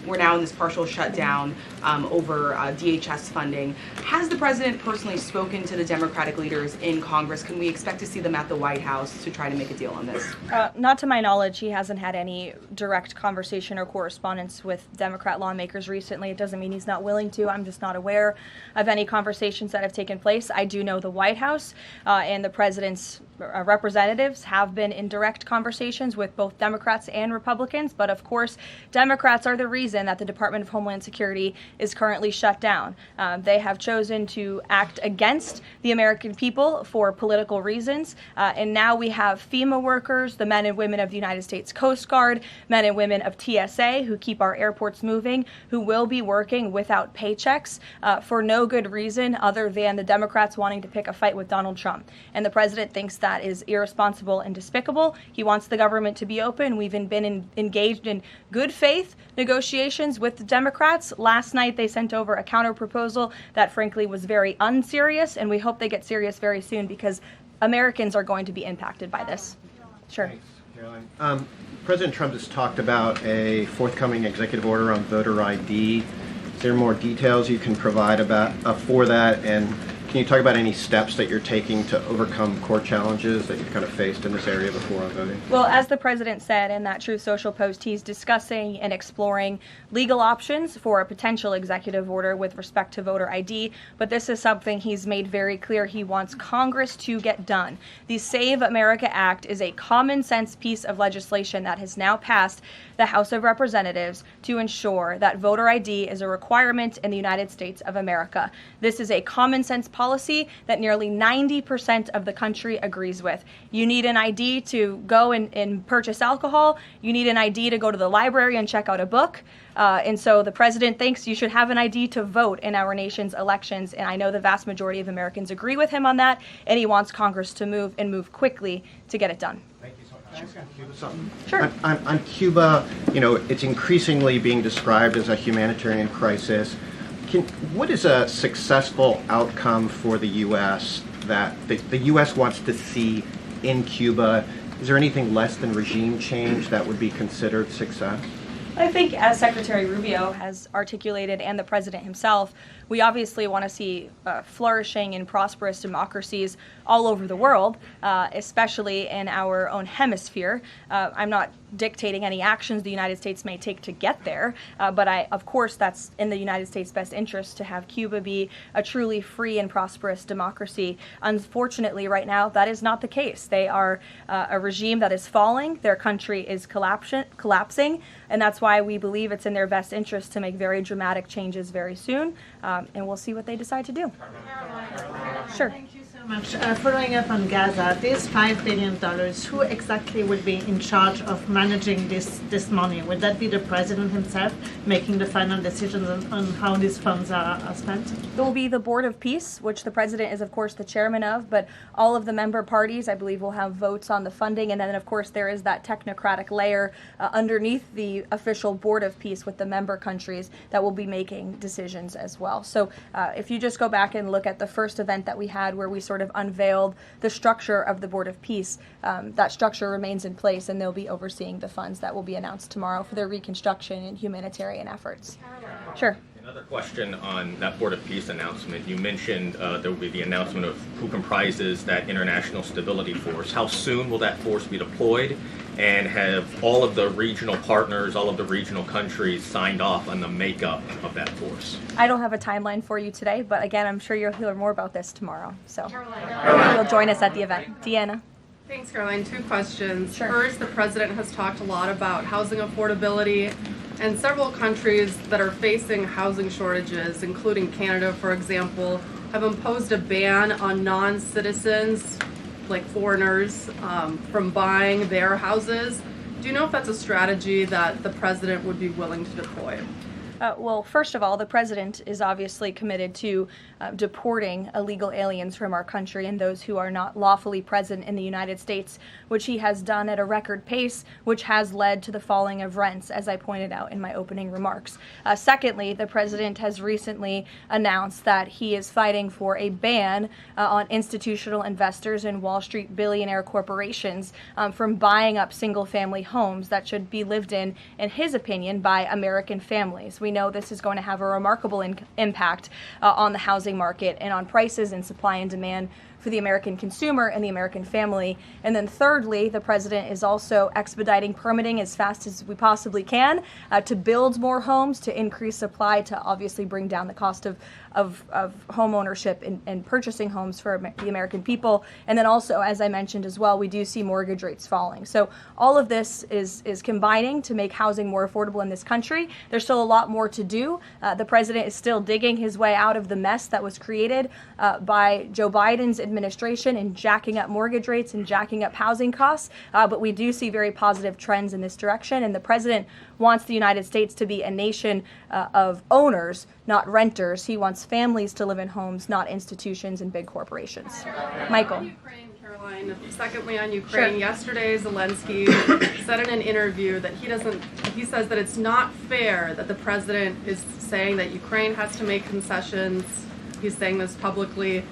We're now in this partial shutdown over DHS funding. Has the president personally spoken to the Democratic leaders in Congress? Can we expect to see them at the White House to try to make a deal on this? Not to my knowledge. He hasn't had any direct conversation or correspondence with Democrat lawmakers recently. It doesn't mean he's not willing to. I'm just not aware of any conversations that have taken place. I do know the White House and the president's representatives have been in direct conversations with both Democrats and Republicans, but of course, Democrats are the reason that the Department of Homeland Security is currently shut down. They have chosen to act against the American people for political reasons, and now we have FEMA workers, the men and women of the United States Coast Guard, men and women of TSA who keep our airports moving, who will be working without paychecks for no good reason other than the Democrats wanting to pick a fight with Donald Trump. And the president thinks that is irresponsible and despicable. He wants the government to be open. We've been engaged in good faith negotiations with the Democrats. Last night they sent over a counter proposal that frankly was very unserious, and we hope they get serious very soon because Americans are going to be impacted by this. Sure. Thanks, Caroline. President Trump has talked about a forthcoming executive order on voter ID. Is there more details you can provide about for that? And can you talk about any steps that you're taking to overcome court challenges that you've kind of faced in this area before on voting? Well, as the president said in that Truth Social post, he's discussing and exploring legal options for a potential executive order with respect to voter ID, but this is something he's made very clear he wants Congress to get done. The Save America Act is a common sense piece of legislation that has now passed the House of Representatives to ensure that voter ID is a requirement in the United States of America. This is a common sense policy that nearly 90% of the country agrees with. You need an ID to go and purchase alcohol. You need an ID to go to the library and check out a book. And so the president thinks you should have an ID to vote in our nation's elections. And I know the vast majority of Americans agree with him on that. And he wants Congress to move quickly to get it done. Sure. On Cuba, you know, it's increasingly being described as a humanitarian crisis. What is a successful outcome for the U.S. that the U.S. wants to see in Cuba? Is there anything less than regime change that would be considered success? I think, as Secretary Rubio has articulated and the president himself, we obviously want to see flourishing and prosperous democracies all over the world, especially in our own hemisphere. I'm not dictating any actions the United States may take to get there, but of course that's in the United States' best interest to have Cuba be a truly free and prosperous democracy. Unfortunately, right now, that is not the case. They are a regime that is falling. Their country is collapsing, and that's why we believe it's in their best interest to make very dramatic changes very soon, and we'll see what they decide to do. Sure. Thank you so much. Following up on Gaza, this $5 billion, who exactly will be in charge of managing this money? Would that be the president himself making the final decisions on how these funds are spent? It will be the Board of Peace, which the president is, of course, the chairman of, but all of the member parties, I believe, will have votes on the funding. And then, of course, there is that technocratic layer underneath the official Board of Peace with the member countries that will be making decisions as well. So if you just go back and look at the first event that we had where we sort of unveiled the structure of the Board of Peace, that structure remains in place, and they'll be overseeing the funds that will be announced tomorrow for their reconstruction and humanitarian efforts. Sure. Another question on that Board of Peace announcement. You mentioned there will be the announcement of who comprises that International Stability Force. How soon will that force be deployed? And have all of the regional partners, all of the regional countries signed off on the makeup of that force? I don't have a timeline for you today, but again, I'm sure you'll hear more about this tomorrow. So you'll join us at the event. Deanna. Thanks, Caroline. Two questions. Sure. First, the president has talked a lot about housing affordability. And several countries that are facing housing shortages, including Canada, for example, have imposed a ban on non-citizens, like foreigners, from buying their houses. Do you know if that's a strategy that the president would be willing to deploy? Well, first of all, the president is obviously committed to deporting illegal aliens from our country and those who are not lawfully present in the United States, which he has done at a record pace, which has led to the falling of rents, as I pointed out in my opening remarks. Secondly, the president has recently announced that he is fighting for a ban on institutional investors and Wall Street billionaire corporations from buying up single-family homes that should be lived in his opinion, by American families. We know this is going to have a remarkable impact on the housing market and on prices and supply and demand for the American consumer and the American family. And then thirdly, the president is also expediting permitting as fast as we possibly can to build more homes, to increase supply, to obviously bring down the cost of home ownership and purchasing homes for the American people. And then also, as I mentioned as well, we do see mortgage rates falling. So all of this is combining to make housing more affordable in this country. There's still a lot more to do. The president is still digging his way out of the mess that was created by Joe Biden's administration in jacking up mortgage rates and jacking up housing costs. But we do see very positive trends in this direction. And the president wants the United States to be a nation of owners, not renters. He wants families to live in homes, not institutions and big corporations. Michael. Ukraine, Caroline. Secondly, on Ukraine, Sure. yesterday Zelensky said in an interview that he says that it's not fair that the president is saying that Ukraine has to make concessions. He's saying this publicly,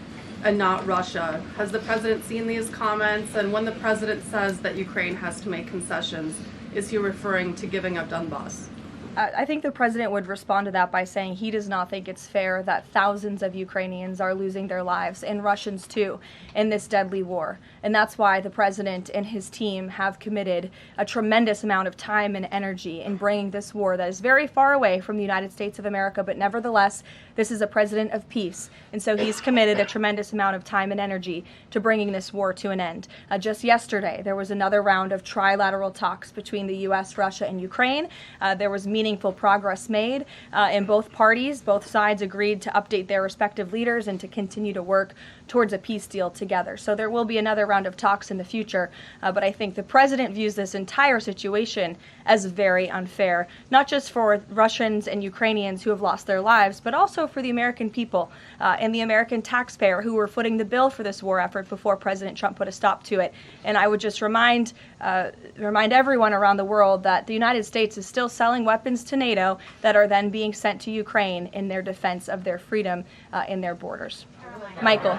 and not Russia. Has the president seen these comments? And when the president says that Ukraine has to make concessions, is he referring to giving up Donbass? I think the president would respond to that by saying he does not think it's fair that thousands of Ukrainians are losing their lives, and Russians too, in this deadly war. And that's why the president and his team have committed a tremendous amount of time and energy in bringing this war that is very far away from the United States of America, but nevertheless, this is a president of peace. And so he's committed a tremendous amount of time and energy to bringing this war to an end. Just yesterday, there was another round of trilateral talks between the U.S., Russia, and Ukraine. There was meaningful progress made in both parties. Both sides agreed to update their respective leaders and to continue to work towards a peace deal together. So there will be another round of talks in the future, but I think the president views this entire situation as very unfair, not just for Russians and Ukrainians who have lost their lives, but also for the American people and the American taxpayer who were footing the bill for this war effort before President Trump put a stop to it. And I would just remind everyone around the world that the United States is still selling weapons to NATO that are then being sent to Ukraine in their defense of their freedom in their borders. Michael.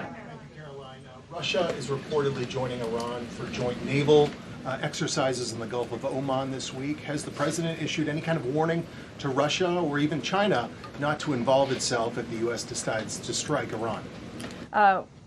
Russia is reportedly joining Iran for joint naval exercises in the Gulf of Oman this week. Has the president issued any kind of warning to Russia or even China not to involve itself if the U.S. decides to strike Iran?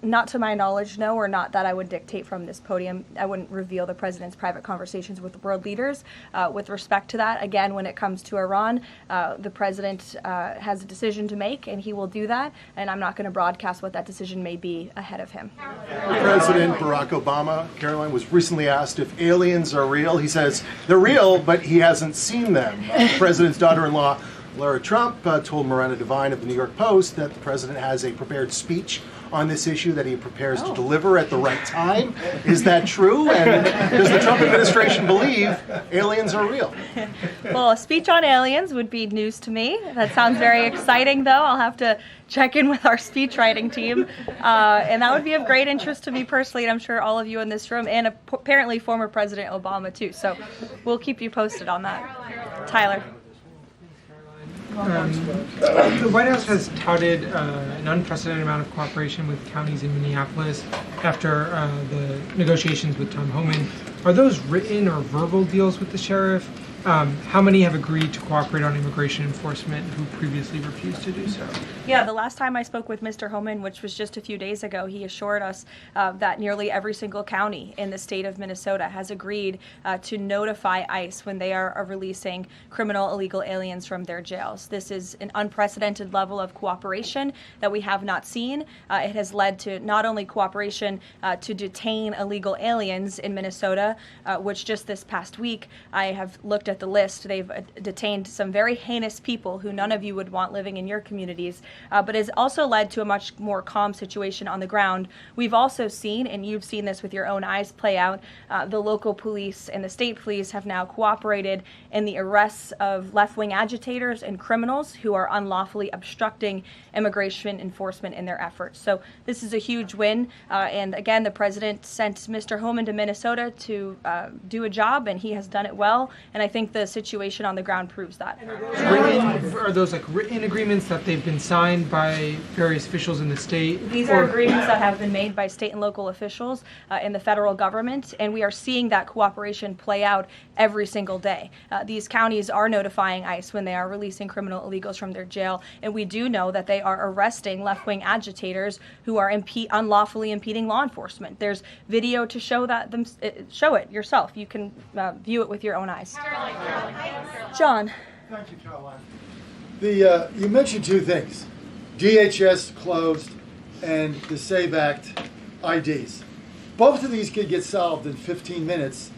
Not to my knowledge, no, or not that I would dictate from this podium. I wouldn't reveal the president's private conversations with world leaders. With respect to that, again, when it comes to Iran, the president has a decision to make, and he will do that, and I'm not going to broadcast what that decision may be ahead of him. President Barack Obama, Caroline, was recently asked if aliens are real. He says they're real, but he hasn't seen them. The president's daughter-in-law, Lara Trump, told Miranda Devine of the New York Post that the president has a prepared speech on this issue that he prepares to deliver at the right time. Is that true? And does the Trump administration believe aliens are real? Well, a speech on aliens would be news to me. That sounds very exciting, though. I'll have to check in with our speech writing team. And that would be of great interest to me personally, and I'm sure all of you in this room, and apparently former President Obama, too. So we'll keep you posted on that. Tyler. The White House has touted an unprecedented amount of cooperation with counties in Minneapolis after the negotiations with Tom Homan. Are those written or verbal deals with the sheriff? How many have agreed to cooperate on immigration enforcement who previously refused to do so? Yeah, the last time I spoke with Mr. Homan, which was just a few days ago, he assured us that nearly every single county in the state of Minnesota has agreed to notify ICE when they are releasing criminal illegal aliens from their jails. This is an unprecedented level of cooperation that we have not seen. It has led to not only cooperation to detain illegal aliens in Minnesota, which just this past week I have looked looked at the list, they've detained some very heinous people who none of you would want living in your communities, but has also led to a much more calm situation on the ground. We've also seen, and you've seen this with your own eyes play out, the local police and the state police have now cooperated in the arrests of left-wing agitators and criminals who are unlawfully obstructing immigration enforcement in their efforts. So this is a huge win, and again, the president sent Mr. Homan to Minnesota to do a job, and he has done it well, and I think the situation on the ground proves that. Are those like written agreements that they've been signed by various officials in the state? These are agreements that have been made by state and local officials in the federal government, and we are seeing that cooperation play out every single day. These counties are notifying ICE when they are releasing criminal illegals from their jail, and we do know that they are arresting left-wing agitators who are unlawfully impeding law enforcement. There's video to show that. Show it yourself. You can view it with your own eyes. John. Thank you, Caroline. You mentioned two things: DHS closed and the SAVE Act IDs. Both of these could get solved in 15 minutes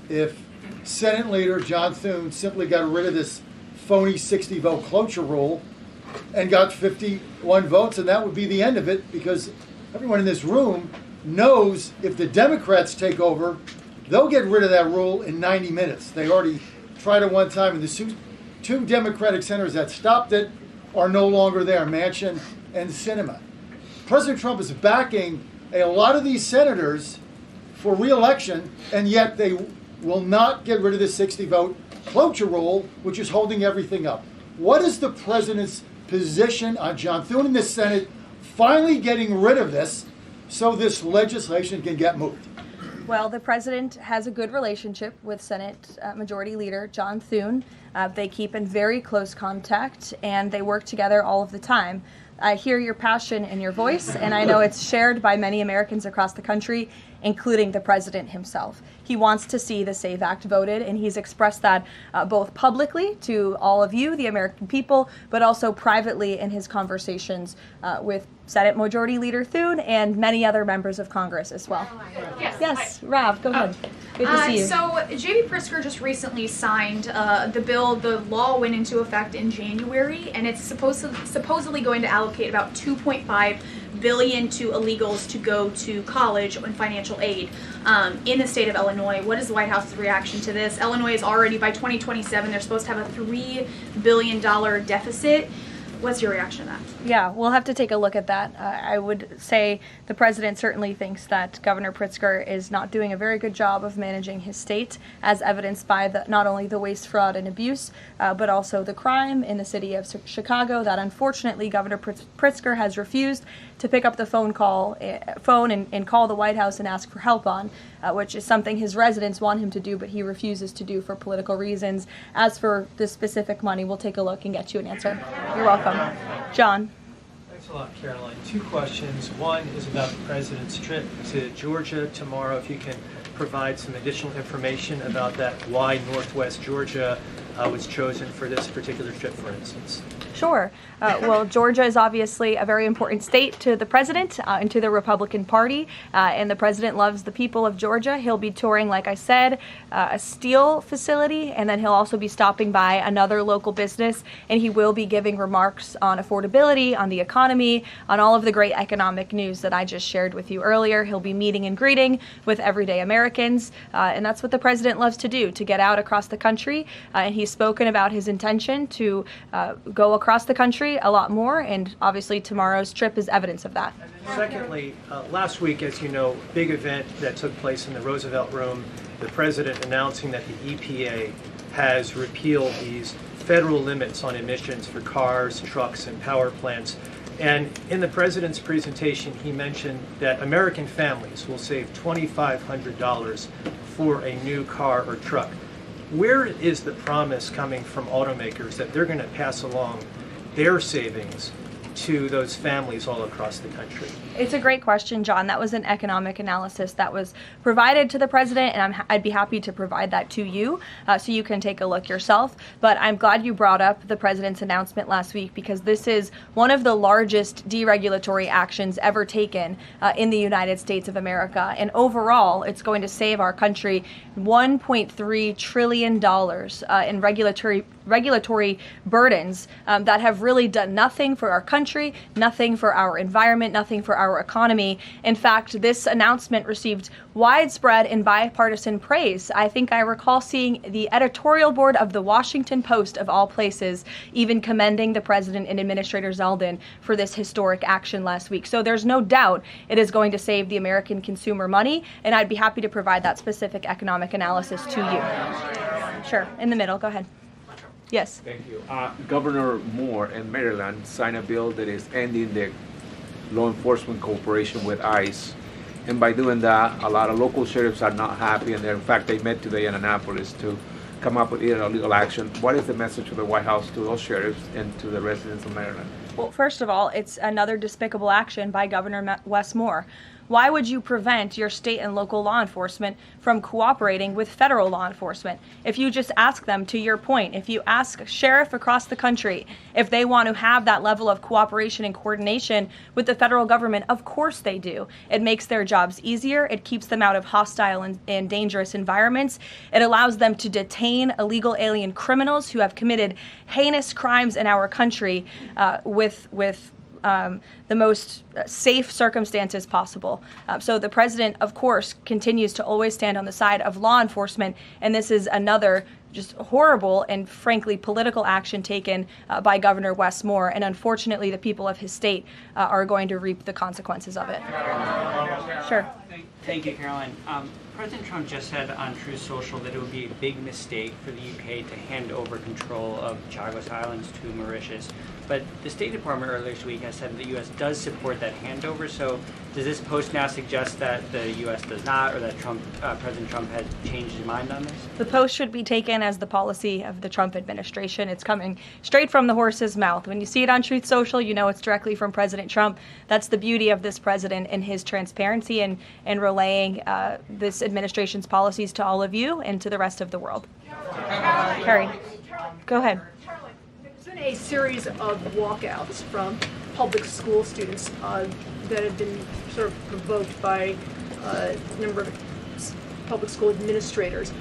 if Senate Leader John Thune simply got rid of this phony 60-vote cloture rule and got 51 votes, and that would be the end of it, because everyone in this room knows if the Democrats take over, they'll get rid of that rule in 90 minutes. They already tried it one time, and the two Democratic senators that stopped it are no longer there, Manchin and Sinema. President Trump is backing a lot of these senators for re-election, and yet they will not get rid of the 60-vote cloture rule, which is holding everything up. What is the president's position on John Thune in the Senate finally getting rid of this so this legislation can get moved? Well, the president has a good relationship with Senate Majority Leader John Thune. They keep in very close contact, and they work together all of the time. I hear your passion in your voice, and I know it's shared by many Americans across the country, including the president himself. He wants to see the SAVE Act voted, and he's expressed that both publicly to all of you, the American people, but also privately in his conversations with Senate Majority Leader Thune and many other members of Congress as well. Yes, Rav, go ahead. Good to see you. So J.B. Pritzker just recently signed the bill. The law went into effect in January, and it's supposedly going to allocate about $2.5 billion to illegals to go to college and financial aid in the state of Illinois. What is the White House's reaction to this? Illinois is already, by 2027, they're supposed to have a $3 billion deficit. What's your reaction to that? Yeah, we'll have to take a look at that. I would say the president certainly thinks that Governor Pritzker is not doing a very good job of managing his state, as evidenced by not only the waste, fraud, and abuse, but also the crime in the city of Chicago that unfortunately Governor Pritzker has refused to pick up the phone and call the White House and ask for help on, which is something his residents want him to do, but he refuses to do for political reasons. As for the specific money, we'll take a look and get you an answer. You're welcome. John. Thanks a lot, Caroline. Two questions. One is about the president's trip to Georgia tomorrow. If you can provide some additional information about that, why Northwest Georgia was chosen for this particular trip, for instance. Sure. Well, Georgia is obviously a very important state to the president and to the Republican Party, and the president loves the people of Georgia. He'll be touring, like I said, a steel facility, and then he'll also be stopping by another local business, and he will be giving remarks on affordability, on the economy, on all of the great economic news that I just shared with you earlier. He'll be meeting and greeting with everyday Americans, and that's what the president loves to do, to get out across the country, and he's spoken about his intention to go across the country a lot more, and obviously tomorrow's trip is evidence of that. Secondly, last week, as you know, big event that took place in the Roosevelt Room, the president announcing that the EPA has repealed these federal limits on emissions for cars, trucks, and power plants. And in the president's presentation, he mentioned that American families will save $2,500 for a new car or truck. Where is the promise coming from automakers that they're going to pass along their savings to those families all across the country? It's a great question, John. That was an economic analysis that was provided to the president, and I'd be happy to provide that to you so you can take a look yourself. But I'm glad you brought up the president's announcement last week, because this is one of the largest deregulatory actions ever taken in the United States of America. And overall, it's going to save our country $1.3 trillion in regulatory burdens that have really done nothing for our country, nothing for our environment, nothing for our economy. In fact, this announcement received widespread and bipartisan praise. I think I recall seeing the editorial board of the Washington Post, of all places, even commending the president and Administrator Zeldin for this historic action last week. So there's no doubt it is going to save the American consumer money, and I'd be happy to provide that specific economic analysis to you. Sure, in the middle, go ahead. Yes. Thank you. Governor Moore in Maryland signed a bill that is ending the law enforcement cooperation with ICE. And by doing that, a lot of local sheriffs are not happy, and in fact, they met today in Annapolis to come up with legal action. What is the message of the White House to those sheriffs and to the residents of Maryland? Well, first of all, it's another despicable action by Governor Wes Moore. Why would you prevent your state and local law enforcement from cooperating with federal law enforcement? If you just ask them, to your point, if you ask a sheriff across the country if they want to have that level of cooperation and coordination with the federal government, of course they do. It makes their jobs easier. It keeps them out of hostile and dangerous environments. It allows them to detain illegal alien criminals who have committed heinous crimes in our country with the most safe circumstances possible. So the president, of course, continues to always stand on the side of law enforcement, and this is another just horrible and frankly political action taken by Governor Wes Moore, and unfortunately the people of his state are going to reap the consequences of it. Sure. Thank you, Caroline. President Trump just said on Truth Social that it would be a big mistake for the UK to hand over control of Chagos Islands to Mauritius. But the State Department earlier this week has said the U.S. does support that handover. So does this post now suggest that the U.S. does not, or that President Trump has changed his mind on this? The post should be taken as the policy of the Trump administration. It's coming straight from the horse's mouth. When you see it on Truth Social, you know it's directly from President Trump. That's the beauty of this president and his transparency and relaying this administration's policies to all of you and to the rest of the world. Carrie, go ahead. There's been a series of walkouts from public school students that have been sort of provoked by a number of public school administrators.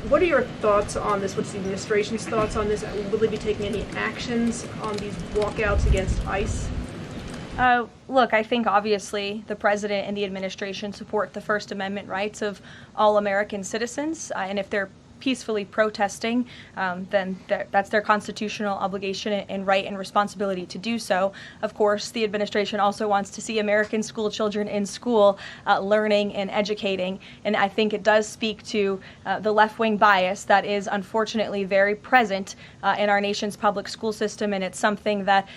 What are your thoughts on this? What's the administration's thoughts on this? Will they be taking any actions on these walkouts against ICE? Look, I think obviously the president and the administration support the First Amendment rights of all American citizens, and if they're peacefully protesting, then that's their constitutional obligation and right and responsibility to do so. Of course, the administration also wants to see American school children in school learning and educating, and I think it does speak to the left-wing bias that is unfortunately very present in our nation's public school system, and it's something that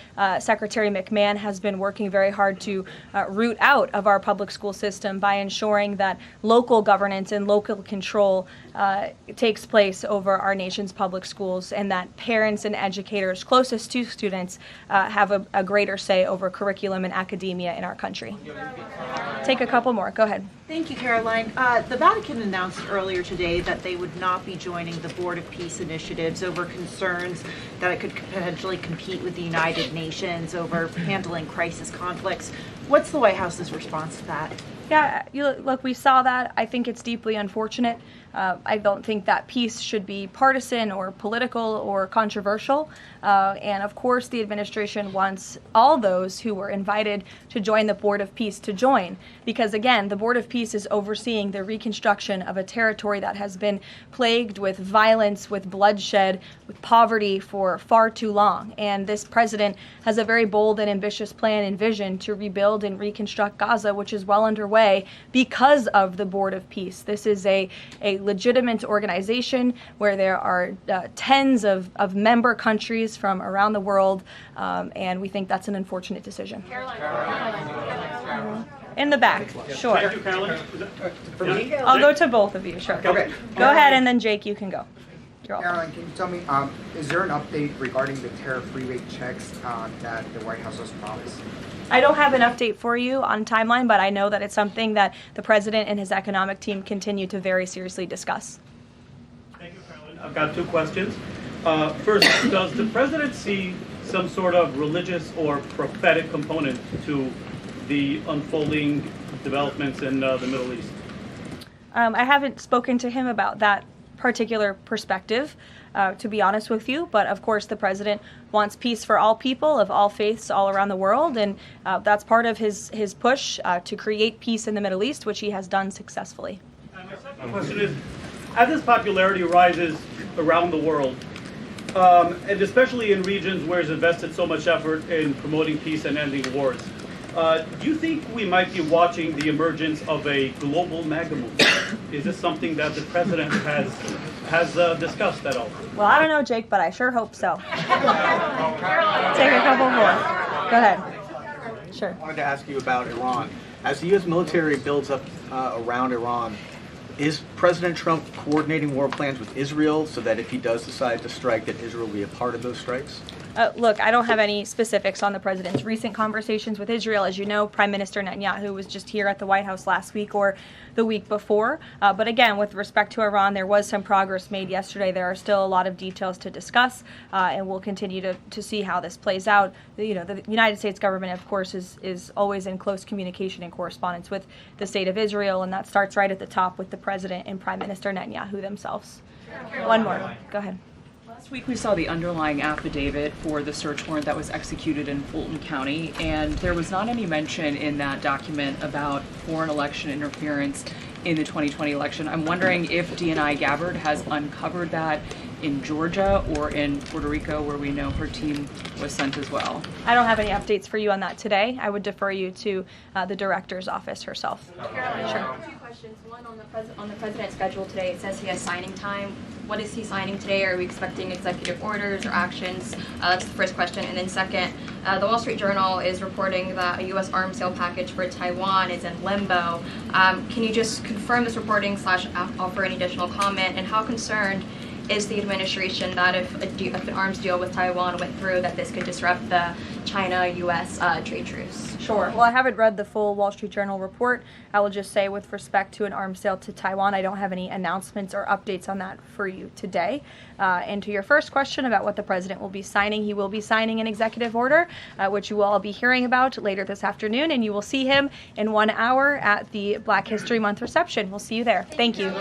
Secretary McMahon has been working very hard to root out of our public school system by ensuring that local governance and local control takes place over our nation's public schools, and that parents and educators closest to students have a greater say over curriculum and academia in our country. Take a couple more. Go ahead. Thank you, Caroline. The Vatican announced earlier today that they would not be joining the Board of Peace initiatives over concerns that it could potentially compete with the United Nations over handling crisis conflicts. What's the White House's response to that? Yeah, look, we saw that. I think it's deeply unfortunate. I don't think that peace should be partisan or political or controversial. And of course, the administration wants all those who were invited to join the Board of Peace to join. Because again, the Board of Peace is overseeing the reconstruction of a territory that has been plagued with violence, with bloodshed, with poverty for far too long. And this president has a very bold and ambitious plan and vision to rebuild and reconstruct Gaza, which is well underway because of the Board of Peace. This is a legitimate organization where there are tens of member countries from around the world, and we think that's an unfortunate decision. In the back, sure. I'll go to both of you, sure. Okay. Go ahead, and then Jake, you can go. Caroline, can you tell me, is there an update regarding the tariff rebate checks that the White House has promised? I don't have an update for you on timeline, but I know that it's something that the president and his economic team continue to very seriously discuss. Thank you, Caroline. I've got two questions. First, does the president see some sort of religious or prophetic component to the unfolding developments in the Middle East? I haven't spoken to him about that particular perspective, to be honest with you, but of course the president wants peace for all people of all faiths all around the world, and that's part of his push to create peace in the Middle East, which he has done successfully. And my second question is, as his popularity rises around the world, and especially in regions where he's invested so much effort in promoting peace and ending wars, do you think we might be watching the emergence of a global MAGA movement? Is this something that the president has discussed at all? Well, I don't know, Jake, but I sure hope so. Take a couple more. Go ahead. Sure. I wanted to ask you about Iran. As the U.S. military builds up around Iran, is President Trump coordinating war plans with Israel so that if he does decide to strike, that Israel will be a part of those strikes? Look, I don't have any specifics on the president's recent conversations with Israel. As you know, Prime Minister Netanyahu was just here at the White House last week or the week before. But again, with respect to Iran, there was some progress made yesterday. There are still a lot of details to discuss, and we'll continue to see how this plays out. The United States government, of course, is always in close communication and correspondence with the state of Israel, and that starts right at the top with the president and Prime Minister Netanyahu themselves. One more. Go ahead. Last week we saw the underlying affidavit for the search warrant that was executed in Fulton County, and there was not any mention in that document about foreign election interference in the 2020 election. I'm wondering if DNI Gabbard has uncovered that in Georgia or in Puerto Rico, where we know her team was sent as well. I don't have any updates for you on that today. I would defer you to the director's office herself. Sure. Two questions. One on the president's schedule today. It says he has signing time. What is he signing today? Are we expecting executive orders or actions? That's the first question. And then second, the Wall Street Journal is reporting that a U.S. arms sale package for Taiwan is in limbo. Can you just confirm this reporting / offer any additional comment? And how concerned is the administration that if an arms deal with Taiwan went through, that this could disrupt the China-U.S. Trade truce? Sure. Well, I haven't read the full Wall Street Journal report. I will just say with respect to an arms sale to Taiwan, I don't have any announcements or updates on that for you today. And to your first question about what the president will be signing, he will be signing an executive order, which you will all be hearing about later this afternoon, and you will see him in 1 hour at the Black History Month reception. We'll see you there. Thank you.